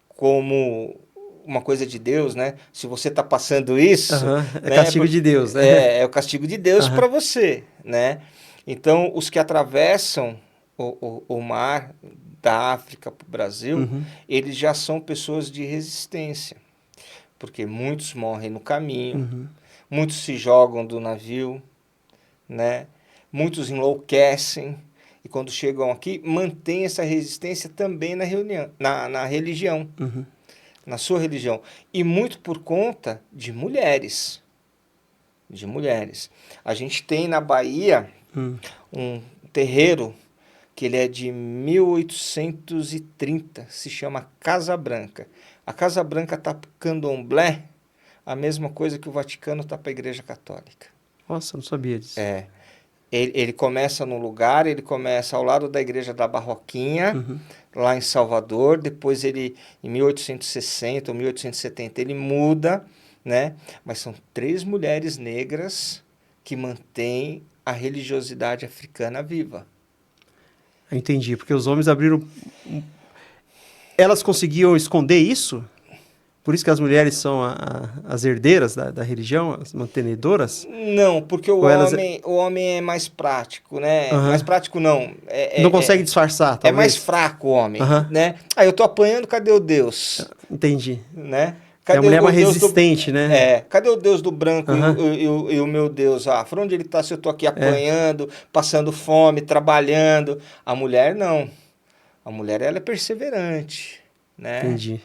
Como uma coisa de Deus, né? Se você está passando isso... É né? castigo de Deus, né? É o castigo de Deus para você, né? Então, os que atravessam o mar da África para o Brasil, eles já são pessoas de resistência, porque muitos morrem no caminho, muitos se jogam do navio, né? Muitos enlouquecem, e quando chegam aqui, mantêm essa resistência também na religião, na sua religião, e muito por conta de mulheres. A gente tem na Bahia um terreiro que ele é de 1830, se chama Casa Branca. A Casa Branca está para o candomblé, a mesma coisa que o Vaticano está para a Igreja Católica. Nossa, não sabia disso. Ele começa num lugar, ele começa ao lado da Igreja da Barroquinha, lá em Salvador, depois ele, em 1860 ou 1870, ele muda, né? Mas são 3 mulheres negras que mantêm a religiosidade africana viva. Entendi, porque os homens abriram... Elas conseguiam esconder isso? Por isso que as mulheres são as herdeiras da religião, as mantenedoras? Não, porque o homem é mais prático, né? Mais prático não. Não consegue disfarçar, talvez. É mais fraco o homem, né? Eu tô apanhando, cadê o Deus? Entendi. Né? Cadê a mulher mais resistente, né? Cadê o Deus do branco e o meu Deus? Por onde ele está se eu tô aqui apanhando, passando fome, trabalhando? A mulher não. A mulher, ela é perseverante, né? Entendi.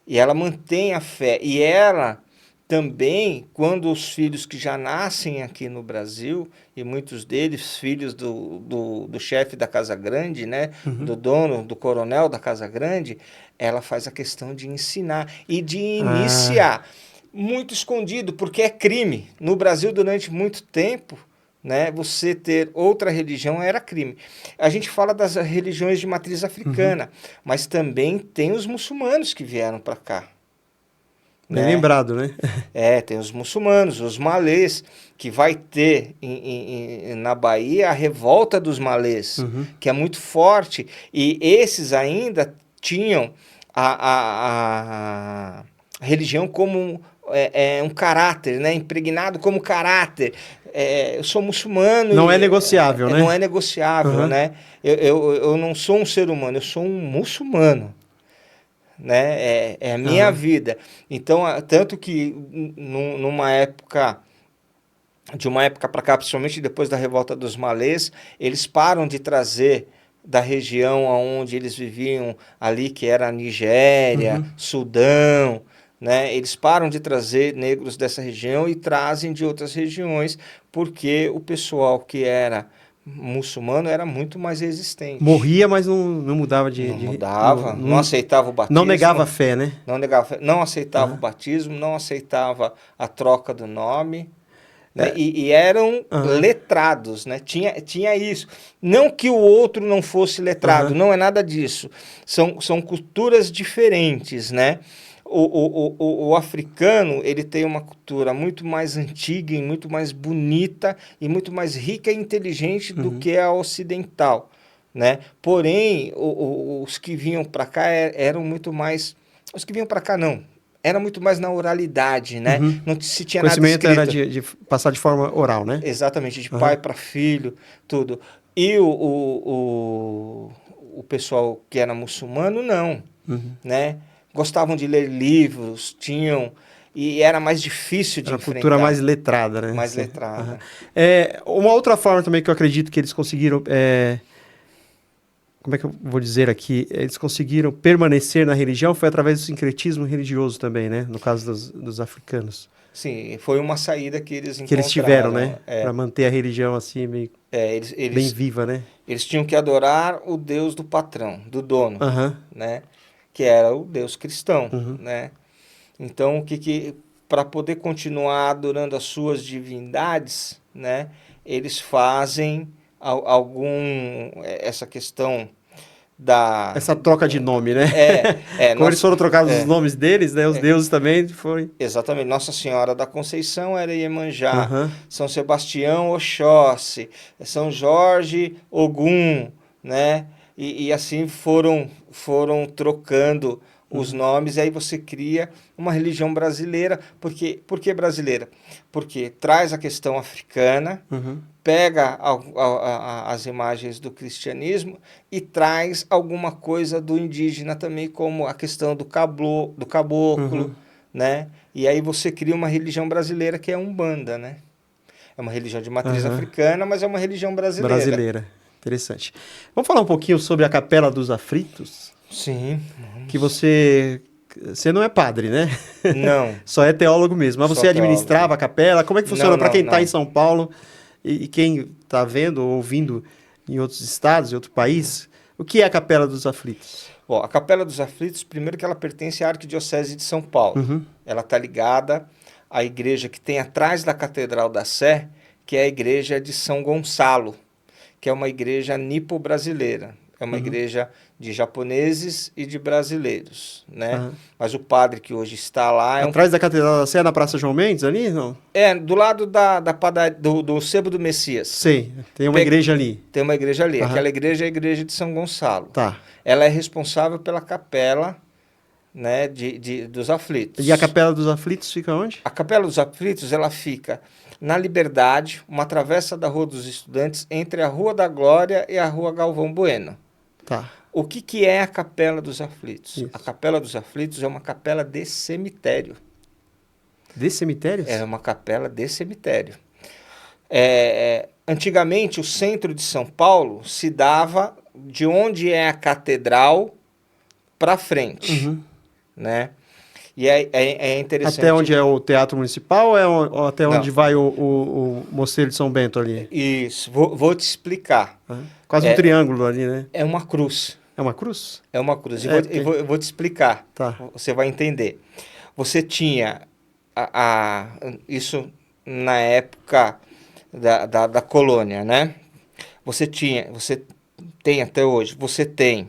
E ela mantém a fé. E ela também, quando os filhos que já nascem aqui no Brasil, e muitos deles filhos do chefe da Casa Grande, né? Do dono, do coronel da Casa Grande, ela faz a questão de ensinar e de iniciar. Muito escondido, porque é crime. No Brasil, durante muito tempo, né, você ter outra religião era crime. A gente fala das religiões de matriz africana, mas também tem os muçulmanos que vieram para cá. Bem lembrado, né? Tem os muçulmanos, os malês, que vai ter na Bahia a revolta dos malês, que é muito forte, e esses ainda tinham a religião como um caráter, né? Impregnado como caráter. Eu sou muçulmano. Não é negociável, né? Não é negociável, né? Eu não sou um ser humano, eu sou um muçulmano. Né? É a minha vida. Então, tanto que de uma época para cá, principalmente depois da revolta dos malês, eles param de trazer da região onde eles viviam ali, que era a Nigéria, Sudão, né? Eles param de trazer negros dessa região e trazem de outras regiões, porque o pessoal que era muçulmano era muito mais resistente. Morria, mas não mudava Não mudava, não aceitava o batismo. Não negava a fé, né? Não negava fé, não aceitava o batismo, não aceitava a troca do nome. Né? E eram letrados, né? Tinha isso. Não que o outro não fosse letrado, não é nada disso. São culturas diferentes, né? O africano, ele tem uma cultura muito mais antiga e muito mais bonita e muito mais rica e inteligente do que a ocidental, né? Porém, os que vinham para cá eram muito mais... Os que vinham para cá, não. Era muito mais na oralidade, né? Não se tinha nada escrito. O conhecimento era de passar de forma oral, né? Exatamente, de pai para filho, tudo. E o pessoal que era muçulmano, não, né? Gostavam de ler livros, e era mais difícil de enfrentar. Era uma cultura mais letrada, né? Mais letrada. Uma outra forma também que eu acredito que eles conseguiram... Como é que eu vou dizer aqui? Eles conseguiram permanecer na religião foi através do sincretismo religioso também, né? No caso dos africanos. Sim, foi uma saída que eles encontraram. Que eles tiveram, né? Para manter a religião assim meio bem viva, né? Eles tinham que adorar o Deus do patrão, do dono, né? Que era o Deus cristão, né? Então, para poder continuar adorando as suas divindades, né? Eles fazem essa questão essa troca de nome, né? Como eles foram trocados os nomes deles, né? Os deuses também foram... Exatamente. Nossa Senhora da Conceição era Iemanjá, São Sebastião, Oxóssi, São Jorge, Ogum, né? E assim foram trocando os nomes, e aí você cria uma religião brasileira. Por que brasileira? Porque traz a questão africana, pega as imagens do cristianismo e traz alguma coisa do indígena também, como a questão do caboclo, né? E aí você cria uma religião brasileira que é a Umbanda, né? É uma religião de matriz africana, mas é uma religião brasileira. Brasileira, interessante. Vamos falar um pouquinho sobre a Capela dos Aflitos? Sim. Que você não é padre, né? Não. Só é teólogo mesmo. Mas você administrava a capela? Como é que funciona para quem está em São Paulo e quem está vendo ou ouvindo em outros estados, em outro país? O que é a Capela dos Aflitos? Bom, a Capela dos Aflitos, primeiro que ela pertence à Arquidiocese de São Paulo. Ela está ligada à igreja que tem atrás da Catedral da Sé, que é a igreja de São Gonçalo, que é uma igreja nipo-brasileira. É uma igreja de japoneses e de brasileiros, né? Mas o padre que hoje está lá... Atrás da Catedral da Sé, na Praça João Mendes, ali, não? Do lado do Sebo do Messias. Sei, tem uma igreja ali. Tem uma igreja ali. Aquela igreja é a igreja de São Gonçalo. Tá. Ela é responsável pela capela, né, dos aflitos. E a Capela dos Aflitos fica onde? A Capela dos Aflitos, ela fica na Liberdade, uma travessa da Rua dos Estudantes, entre a Rua da Glória e a Rua Galvão Bueno. Tá. O que é a Capela dos Aflitos? Isso. A Capela dos Aflitos é uma capela de cemitério. De cemitérios? É uma capela de cemitério. Antigamente, o centro de São Paulo se dava de onde é a catedral para frente, né? E é interessante... Até onde é o Teatro Municipal ou até onde vai o Mosteiro de São Bento ali? Isso, vou te explicar. Quase um triângulo ali, né? É uma cruz. É uma cruz? É uma cruz. Eu vou te explicar. Tá. Você vai entender. Você tinha isso na época da colônia, né? Você tem até hoje, você tem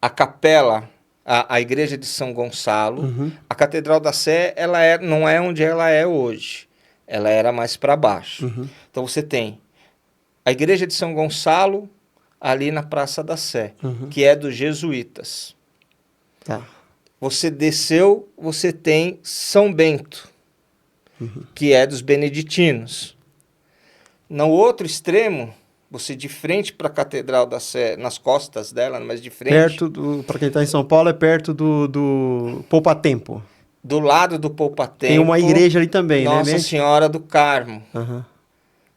a capela, a igreja de São Gonçalo. A Catedral da Sé, não é onde ela é hoje. Ela era mais para baixo. Então você tem a igreja de São Gonçalo ali na Praça da Sé, que é dos jesuítas. Tá. Você desceu, você tem São Bento, que é dos beneditinos. No outro extremo, você de frente para a Catedral da Sé, nas costas dela, mas de frente... Para quem está em São Paulo, é perto do Poupatempo. Do lado do Poupatempo... Tem uma igreja ali também, Nossa né? Nossa Senhora do Carmo,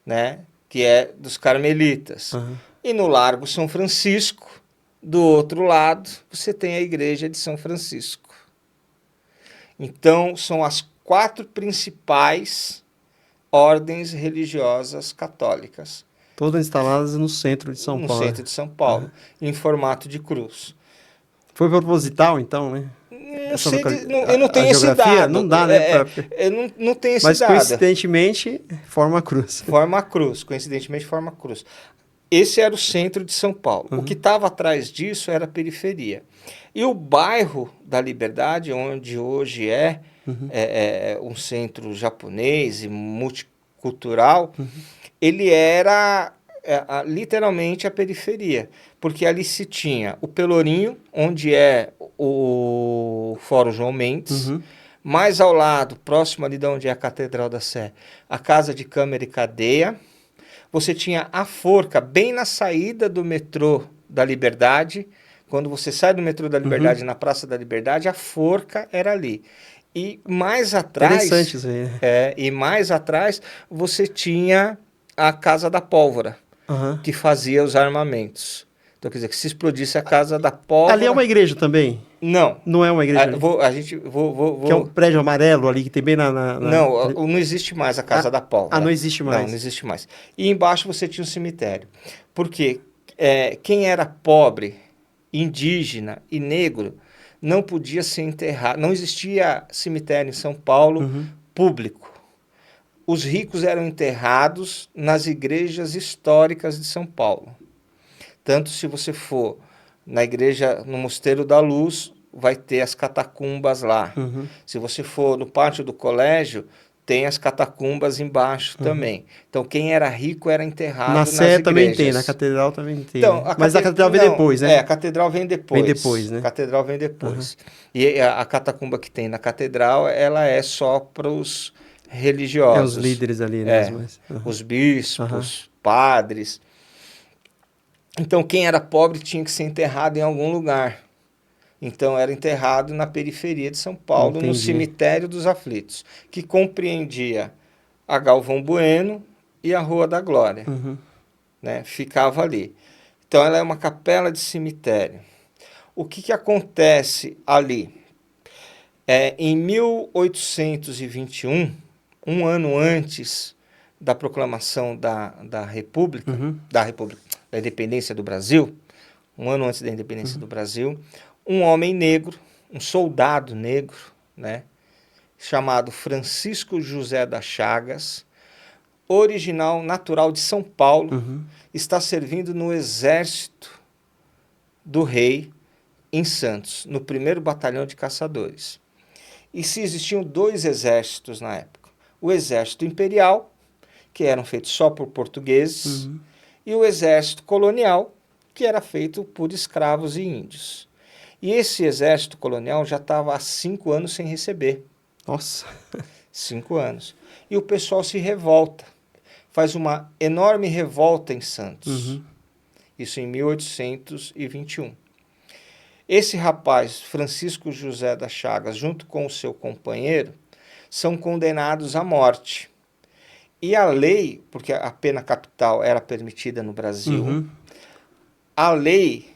né? Que é dos carmelitas. E no Largo São Francisco, do outro lado, você tem a igreja de São Francisco. Então, são as 4 principais ordens religiosas católicas. Todas instaladas no centro de São Paulo. No centro de São Paulo, em formato de cruz. Foi proposital, então, né? Eu não tenho esse geografia dado. não dá, né? Eu não tenho esse Mas dado. coincidentemente forma a cruz. Forma a cruz, coincidentemente forma a cruz. Esse era o centro de São Paulo. O que estava atrás disso era a periferia. E o bairro da Liberdade, onde hoje é um centro japonês e multicultural, ele era literalmente a periferia. Porque ali se tinha o Pelourinho, onde é o Fórum João Mendes, mais ao lado, próximo ali de onde é a Catedral da Sé, a Casa de Câmara e Cadeia. Você tinha a Forca, bem na saída do metrô da Liberdade. Quando você sai do metrô da Liberdade, na Praça da Liberdade, a Forca era ali. E mais atrás... Interessante isso aí. E mais atrás, você tinha a Casa da Pólvora, que fazia os armamentos. Então, quer dizer, que se explodisse a Casa da Pólvora... Ali é uma igreja também? Não. Não é uma igreja? Que é um prédio amarelo ali, que tem bem Não existe mais a Casa da Pólvora. Não existe mais. Não existe mais. E embaixo você tinha um cemitério. Porque quem era pobre, indígena e negro não podia ser enterrado. Não existia cemitério em São Paulo público. Os ricos eram enterrados nas igrejas históricas de São Paulo. Tanto se você for na igreja, no Mosteiro da Luz, vai ter as catacumbas lá. Se você for no pátio do colégio, tem as catacumbas embaixo também. Então, quem era rico era enterrado nas igrejas. Na Sé também tem, na Catedral também tem. Então, mas a Catedral vem depois, né? A Catedral vem depois. Vem depois, né? A Catedral vem depois. E a catacumba que tem na Catedral, ela é só para os religiosos. Os líderes ali, né? Os bispos, padres. Então, quem era pobre tinha que ser enterrado em algum lugar. Então, era enterrado na periferia de São Paulo, no Cemitério dos Aflitos, que compreendia a Galvão Bueno e a Rua da Glória. Né? Ficava ali. Então, ela é uma capela de cemitério. O que acontece ali? Em 1821, um ano antes da proclamação da República, da independência do Brasil, um ano antes da independência do Brasil, um homem negro, um soldado negro, né, chamado Francisco José das Chagas, original, natural de São Paulo, está servindo no exército do rei em Santos, no 1º Batalhão de Caçadores. E se existiam 2 exércitos na época, o exército imperial, que eram feitos só por portugueses, e o exército colonial, que era feito por escravos e índios. E esse exército colonial já estava há 5 anos sem receber. Nossa! 5 anos. E o pessoal se revolta. Faz uma enorme revolta em Santos. Isso em 1821. Esse rapaz, Francisco José das Chagas, junto com o seu companheiro, são condenados à morte. E a lei, porque a pena capital era permitida no Brasil, a lei,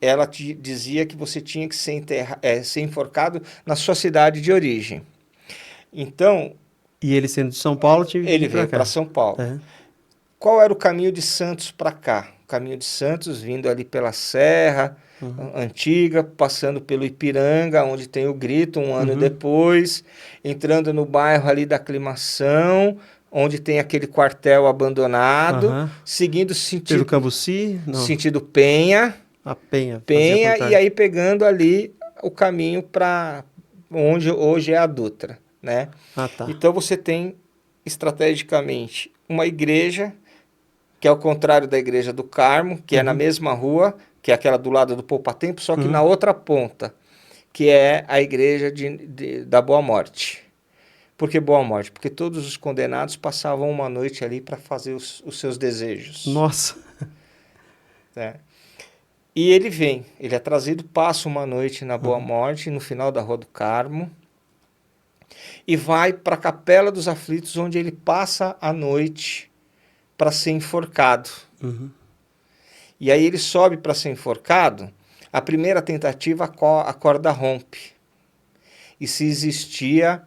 ela dizia que você tinha que ser enforcado na sua cidade de origem. Então... E ele sendo de São Paulo, ele veio para São Paulo. Qual era o caminho de Santos para cá? O caminho de Santos vindo ali pela Serra Antiga, passando pelo Ipiranga, onde tem o Grito, um ano depois, entrando no bairro ali da Aclimação, onde tem aquele quartel abandonado, seguindo sentido... Pelo Cambuci? Não. Sentido Penha. A Penha. Penha, e aí pegando ali o caminho para onde hoje é a Dutra, né? Então você tem, estrategicamente, uma igreja, que é o contrário da Igreja do Carmo, que é na mesma rua, que é aquela do lado do Poupatempo, só que na outra ponta, que é a igreja da Boa Morte. Por que Boa Morte? Porque todos os condenados passavam uma noite ali para fazer os seus desejos. Nossa! E ele é trazido, passa uma noite na Boa Morte, no final da Rua do Carmo, e vai para a Capela dos Aflitos, onde ele passa a noite para ser enforcado. E aí ele sobe para ser enforcado, a primeira tentativa a corda rompe. E se existia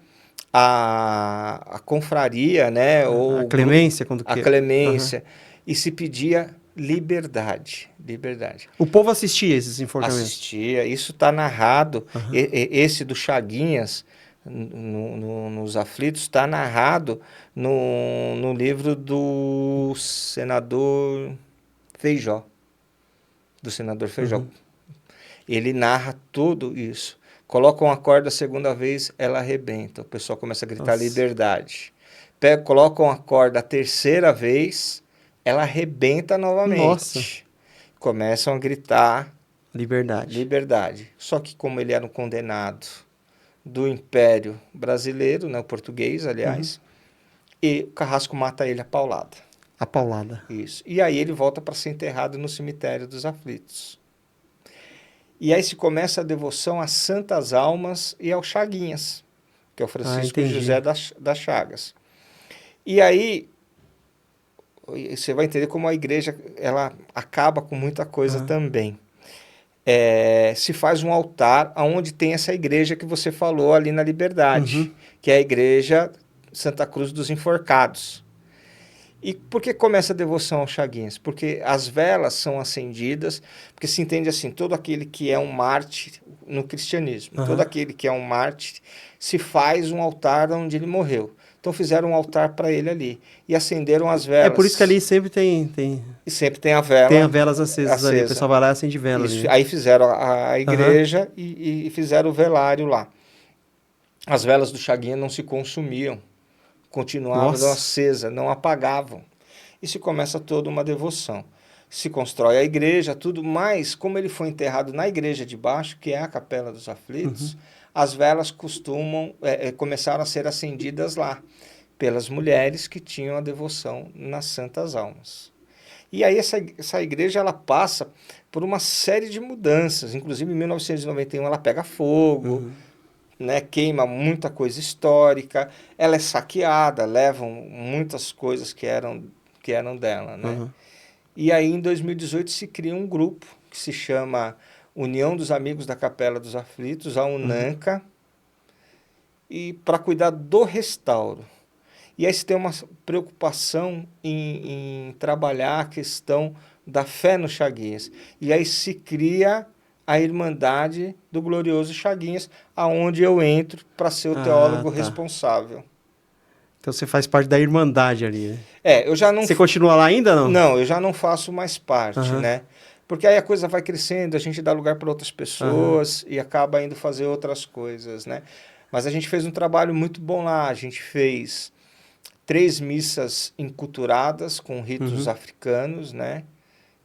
a confraria, né? A clemência, quando a clemência. e se pedia liberdade. Liberdade. O povo assistia esses enforcamentos? Assistia, isso está narrado, Aham. esse do Chaguinhas, nos Aflitos, está narrado no livro do senador Feijó. Do senador Feijó. Uhum. Ele narra tudo isso. Colocam a corda a segunda vez, ela arrebenta. O pessoal começa a gritar Nossa. liberdade. Colocam a corda a terceira vez, ela arrebenta novamente. Nossa. Começam a gritar Liberdade. liberdade. Só que como ele era um condenado do Império Brasileiro, né, o português, aliás, e o Carrasco mata ele a paulada. A paulada. Isso. E aí ele volta para ser enterrado no cemitério dos Aflitos. E aí se começa a devoção às Santas Almas e ao Chaguinhas, que é o Francisco entendi. José das Chagas. E aí você vai entender como a igreja ela acaba com muita coisa também. Se faz um altar onde tem essa igreja que você falou ali na Liberdade, que é a igreja Santa Cruz dos Enforcados. E por que começa a devoção aos Chaguinhas? Porque as velas são acendidas, porque se entende assim, todo aquele que é um mártir no cristianismo, todo aquele que é um mártir, se faz um altar onde ele morreu. Então fizeram um altar para ele ali e acenderam as velas. É por isso que ali sempre tem E sempre tem a vela. Tem as velas acesas ali. O pessoal vai lá e acende velas. Isso. Aí fizeram a igreja e fizeram o velário lá. As velas do Chaguinha não se consumiam. Continuavam acesas, não apagavam. E se começa toda uma devoção. Se constrói a igreja, tudo mais. Como ele foi enterrado na igreja de baixo, que é a Capela dos Aflitos, as velas começaram a ser acendidas lá, pelas mulheres que tinham a devoção nas Santas Almas. E aí essa igreja ela passa por uma série de mudanças. Inclusive em 1991 ela pega fogo, né, queima muita coisa histórica, ela é saqueada, levam muitas coisas que eram dela, né? E aí em 2018 se cria um grupo que se chama União dos Amigos da Capela dos Aflitos, a UNANCA, e para cuidar do restauro. E aí se tem uma preocupação em trabalhar a questão da fé no Chaguinhas. E aí se cria a Irmandade do Glorioso Chaguinhas, aonde eu entro para ser o teólogo responsável. Então você faz parte da Irmandade ali, né? Eu já não... Você continua lá ainda, não? Não, eu já não faço mais parte, né? Porque aí a coisa vai crescendo, a gente dá lugar para outras pessoas e acaba indo fazer outras coisas, né? Mas a gente fez um trabalho muito bom lá, a gente fez 3 missas enculturadas com ritos africanos, né?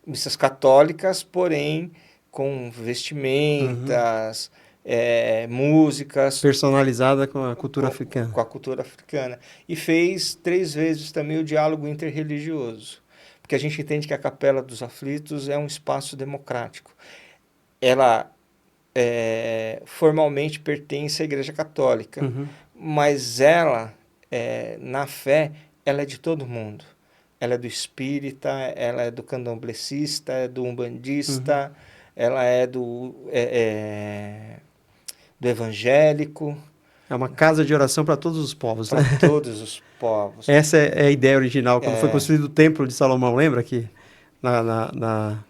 Missas católicas, porém com vestimentas, músicas. Personalizada com a cultura africana. Com a cultura africana. E fez 3 vezes também o diálogo interreligioso. Porque a gente entende que a Capela dos Aflitos é um espaço democrático. Ela formalmente pertence à Igreja Católica, mas ela, na fé, ela é de todo mundo. Ela é do espírita, ela é do candomblecista, é do umbandista, ela é do evangélico. É uma casa de oração para todos os povos, né? Para todos os povos. Essa é a ideia original, quando foi construído o Templo de Salomão, lembra que na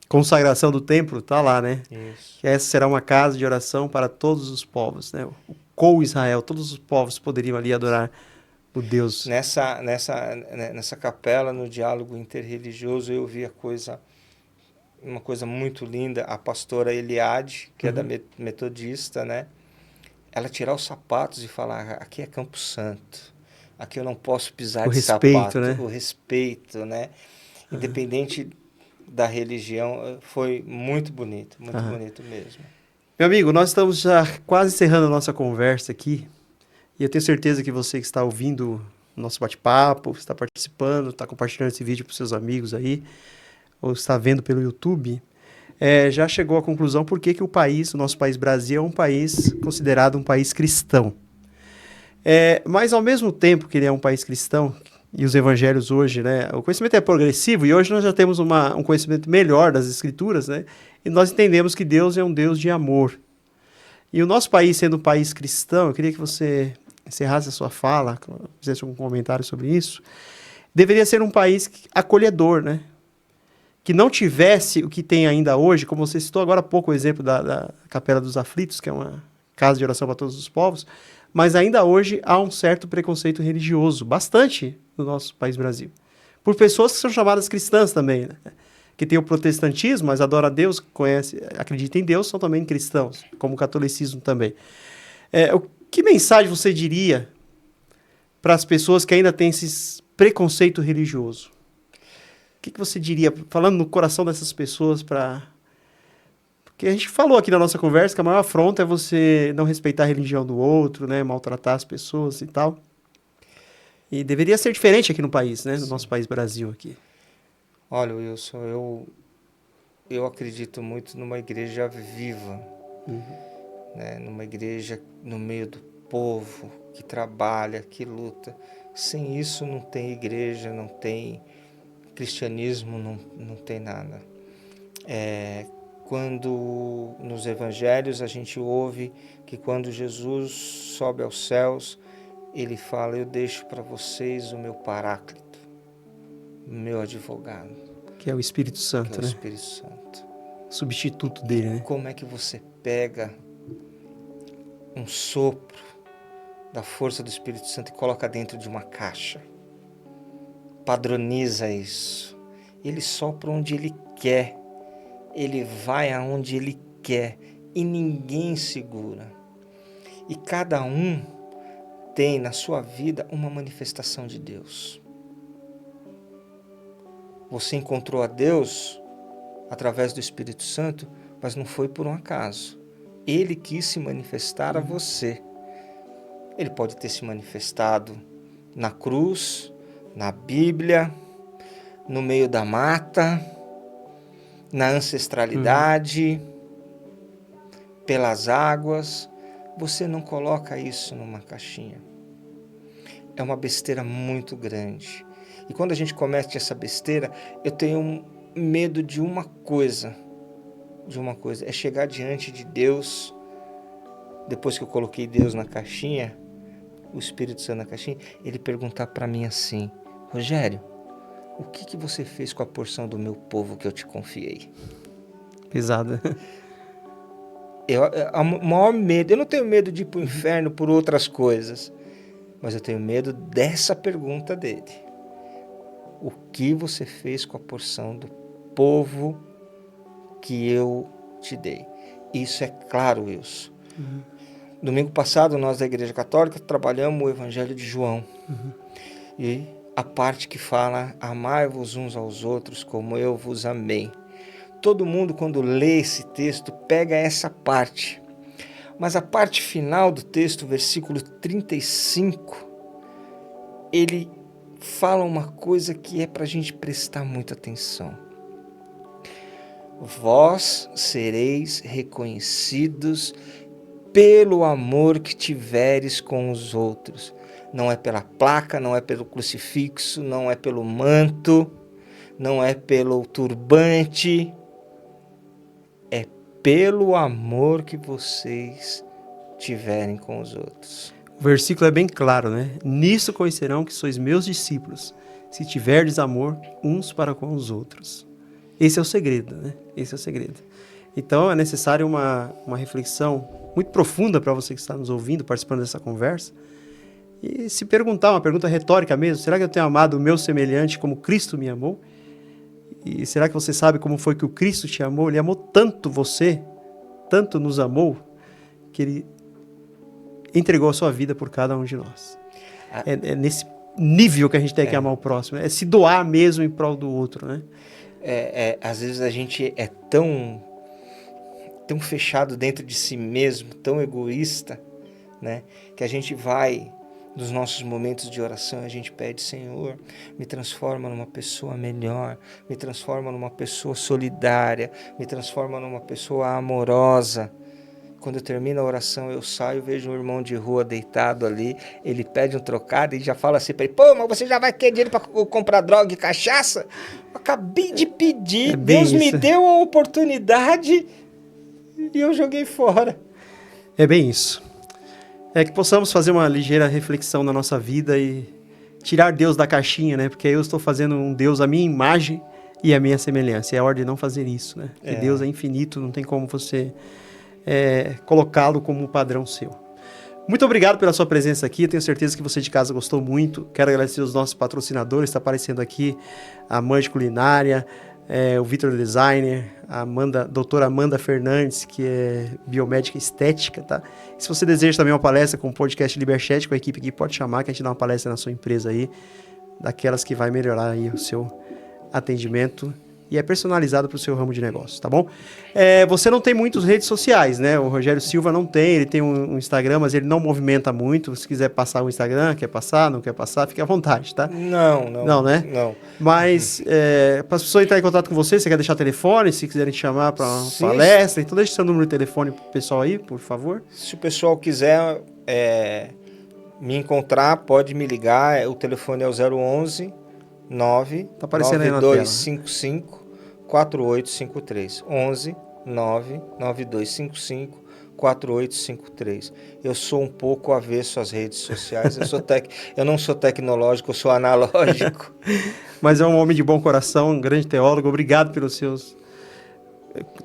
consagração do templo está lá, né? Isso. Que essa será uma casa de oração para todos os povos, né? Com Israel, todos os povos poderiam ali adorar o Deus. Nessa capela, no diálogo interreligioso, eu vi uma coisa muito linda, a pastora Eliade, que é da metodista, né? Ela tirar os sapatos e falar, aqui é Campo Santo, aqui eu não posso pisar de sapato. Né? O respeito, né? Independente da religião, foi muito bonito mesmo. Meu amigo, nós estamos já quase encerrando a nossa conversa aqui, e eu tenho certeza que você que está ouvindo o nosso bate-papo, está participando, está compartilhando esse vídeo para os seus amigos aí, ou está vendo pelo YouTube, já chegou à conclusão por que o nosso país Brasil, é um país considerado um país cristão. Mas ao mesmo tempo que ele é um país cristão, e os evangelhos hoje, né, o conhecimento é progressivo, e hoje nós já temos um conhecimento melhor das escrituras, né, e nós entendemos que Deus é um Deus de amor. E o nosso país, sendo um país cristão, eu queria que você encerrasse a sua fala, fizesse um comentário sobre isso. deveria ser um país acolhedor, né? Que não tivesse o que tem ainda hoje, como você citou agora há pouco o exemplo da Capela dos Aflitos, que é uma casa de oração para todos os povos, mas ainda hoje há um certo preconceito religioso, bastante no nosso país Brasil. Por pessoas que são chamadas cristãs também, né? Que tem o protestantismo, mas adoram a Deus, acreditam em Deus, são também cristãos, como o catolicismo também. Que mensagem você diria para as pessoas que ainda têm esse preconceito religioso? O que você diria, falando no coração dessas pessoas, porque a gente falou aqui na nossa conversa que a maior afronta é você não respeitar a religião do outro, né? Maltratar as pessoas e tal. E deveria ser diferente aqui no país, né? No nosso país Brasil aqui. Olha, Wilson, eu acredito muito numa igreja viva, né? Numa igreja no meio do povo, que trabalha, que luta. Sem isso não tem igreja, não tem cristianismo, não tem nada. Quando nos evangelhos a gente ouve que quando Jesus sobe aos céus, ele fala: eu deixo para vocês o meu Paráclito, o meu advogado. Que é o Espírito Santo, que é o né? Espírito Santo. Substituto dele, né? Como é que você pega um sopro da força do Espírito Santo e coloca dentro de uma caixa? Padroniza isso. Ele sopra onde ele quer. Ele vai aonde ele quer. E ninguém segura. E cada um tem na sua vida uma manifestação de Deus. Você encontrou a Deus através do Espírito Santo, mas não foi por um acaso. Ele quis se manifestar a você. Ele pode ter se manifestado na cruz, na Bíblia, no meio da mata, na ancestralidade, pelas águas. Você não coloca isso numa caixinha. É uma besteira muito grande. E quando a gente comete essa besteira, eu tenho medo de uma coisa, é chegar diante de Deus, depois que eu coloquei Deus na caixinha, o Espírito Santo na caixinha, ele perguntar para mim assim: Rogério, o que você fez com a porção do meu povo que eu te confiei? Pesada. O maior medo, eu não tenho medo de ir para o inferno por outras coisas, mas eu tenho medo dessa pergunta dele. O que você fez com a porção do povo que eu te dei? Isso é claro, Wilson. Domingo passado, nós da Igreja Católica trabalhamos o Evangelho de João. E a parte que fala: amai-vos uns aos outros como eu vos amei. Todo mundo, quando lê esse texto, pega essa parte. Mas a parte final do texto, versículo 35, ele fala uma coisa que é para a gente prestar muita atenção. Vós sereis reconhecidos pelo amor que tiveres com os outros. Não é pela placa, não é pelo crucifixo, não é pelo manto, não é pelo turbante. É pelo amor que vocês tiverem com os outros. O versículo é bem claro, né? Nisso conhecerão que sois meus discípulos, se tiverdes amor uns para com os outros. Esse é o segredo, né? Esse é o segredo. Então é necessário uma reflexão muito profunda para você que está nos ouvindo, participando dessa conversa, e se perguntar, uma pergunta retórica mesmo: será que eu tenho amado o meu semelhante como Cristo me amou? E será que você sabe como foi que o Cristo te amou? Ele amou tanto você, tanto nos amou, que ele entregou a sua vida por cada um de nós. É nesse nível que a gente tem que amar o próximo, é se doar mesmo em prol do outro, né? Às vezes a gente é tão fechado dentro de si mesmo, tão egoísta, né? Que a gente vai, nos nossos momentos de oração, a gente pede: Senhor, me transforma numa pessoa melhor, me transforma numa pessoa solidária, me transforma numa pessoa amorosa. Quando eu termino a oração, eu saio, vejo um irmão de rua deitado ali, ele pede um trocado e já fala assim para ele: pô, mas você já vai ter dinheiro para comprar droga e cachaça? Eu acabei de pedir, Deus me deu a oportunidade e eu joguei fora. É bem isso. É que possamos fazer uma ligeira reflexão na nossa vida e tirar Deus da caixinha, né? Porque eu estou fazendo um Deus à minha imagem e à minha semelhança. E é a hora de não fazer isso, né? Porque Deus é infinito, não tem como você colocá-lo como um padrão seu. Muito obrigado pela sua presença aqui, eu tenho certeza que você de casa gostou muito. Quero agradecer os nossos patrocinadores, está aparecendo aqui a Mãe de Culinária, o Vitor Designer, a doutora Amanda Fernandes, que é biomédica estética, tá? E se você deseja também uma palestra com o podcast Liberchat, com a equipe aqui, pode chamar que a gente dá uma palestra na sua empresa aí, daquelas que vai melhorar aí o seu atendimento e é personalizado para o seu ramo de negócio, tá bom? Você não tem muitas redes sociais, né? O Rogério Silva não tem, ele tem um Instagram, mas ele não movimenta muito. Se quiser passar o Instagram, quer passar, não quer passar, fique à vontade, tá? Não. Não, né? Não. Mas, para as pessoas entrarem em contato com você quer deixar telefone, se quiserem te chamar para uma palestra, então deixa seu número de telefone pro pessoal aí, por favor. Se o pessoal quiser me encontrar, pode me ligar, o telefone é o 011 tá aparecendo aí na tela. 9255 4853. 11 99255 4853. Eu sou um pouco avesso às redes sociais, eu não sou tecnológico, eu sou analógico. Mas é um homem de bom coração, um grande teólogo. Obrigado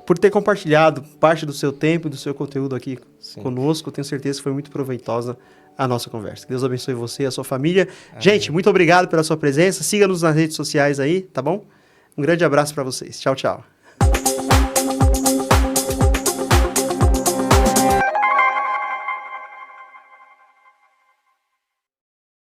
por ter compartilhado parte do seu tempo e do seu conteúdo aqui conosco. Tenho certeza que foi muito proveitosa a nossa conversa. Deus abençoe você e a sua família. Amém. Gente, muito obrigado pela sua presença. Siga-nos nas redes sociais aí, tá bom? Um grande abraço para vocês. Tchau, tchau.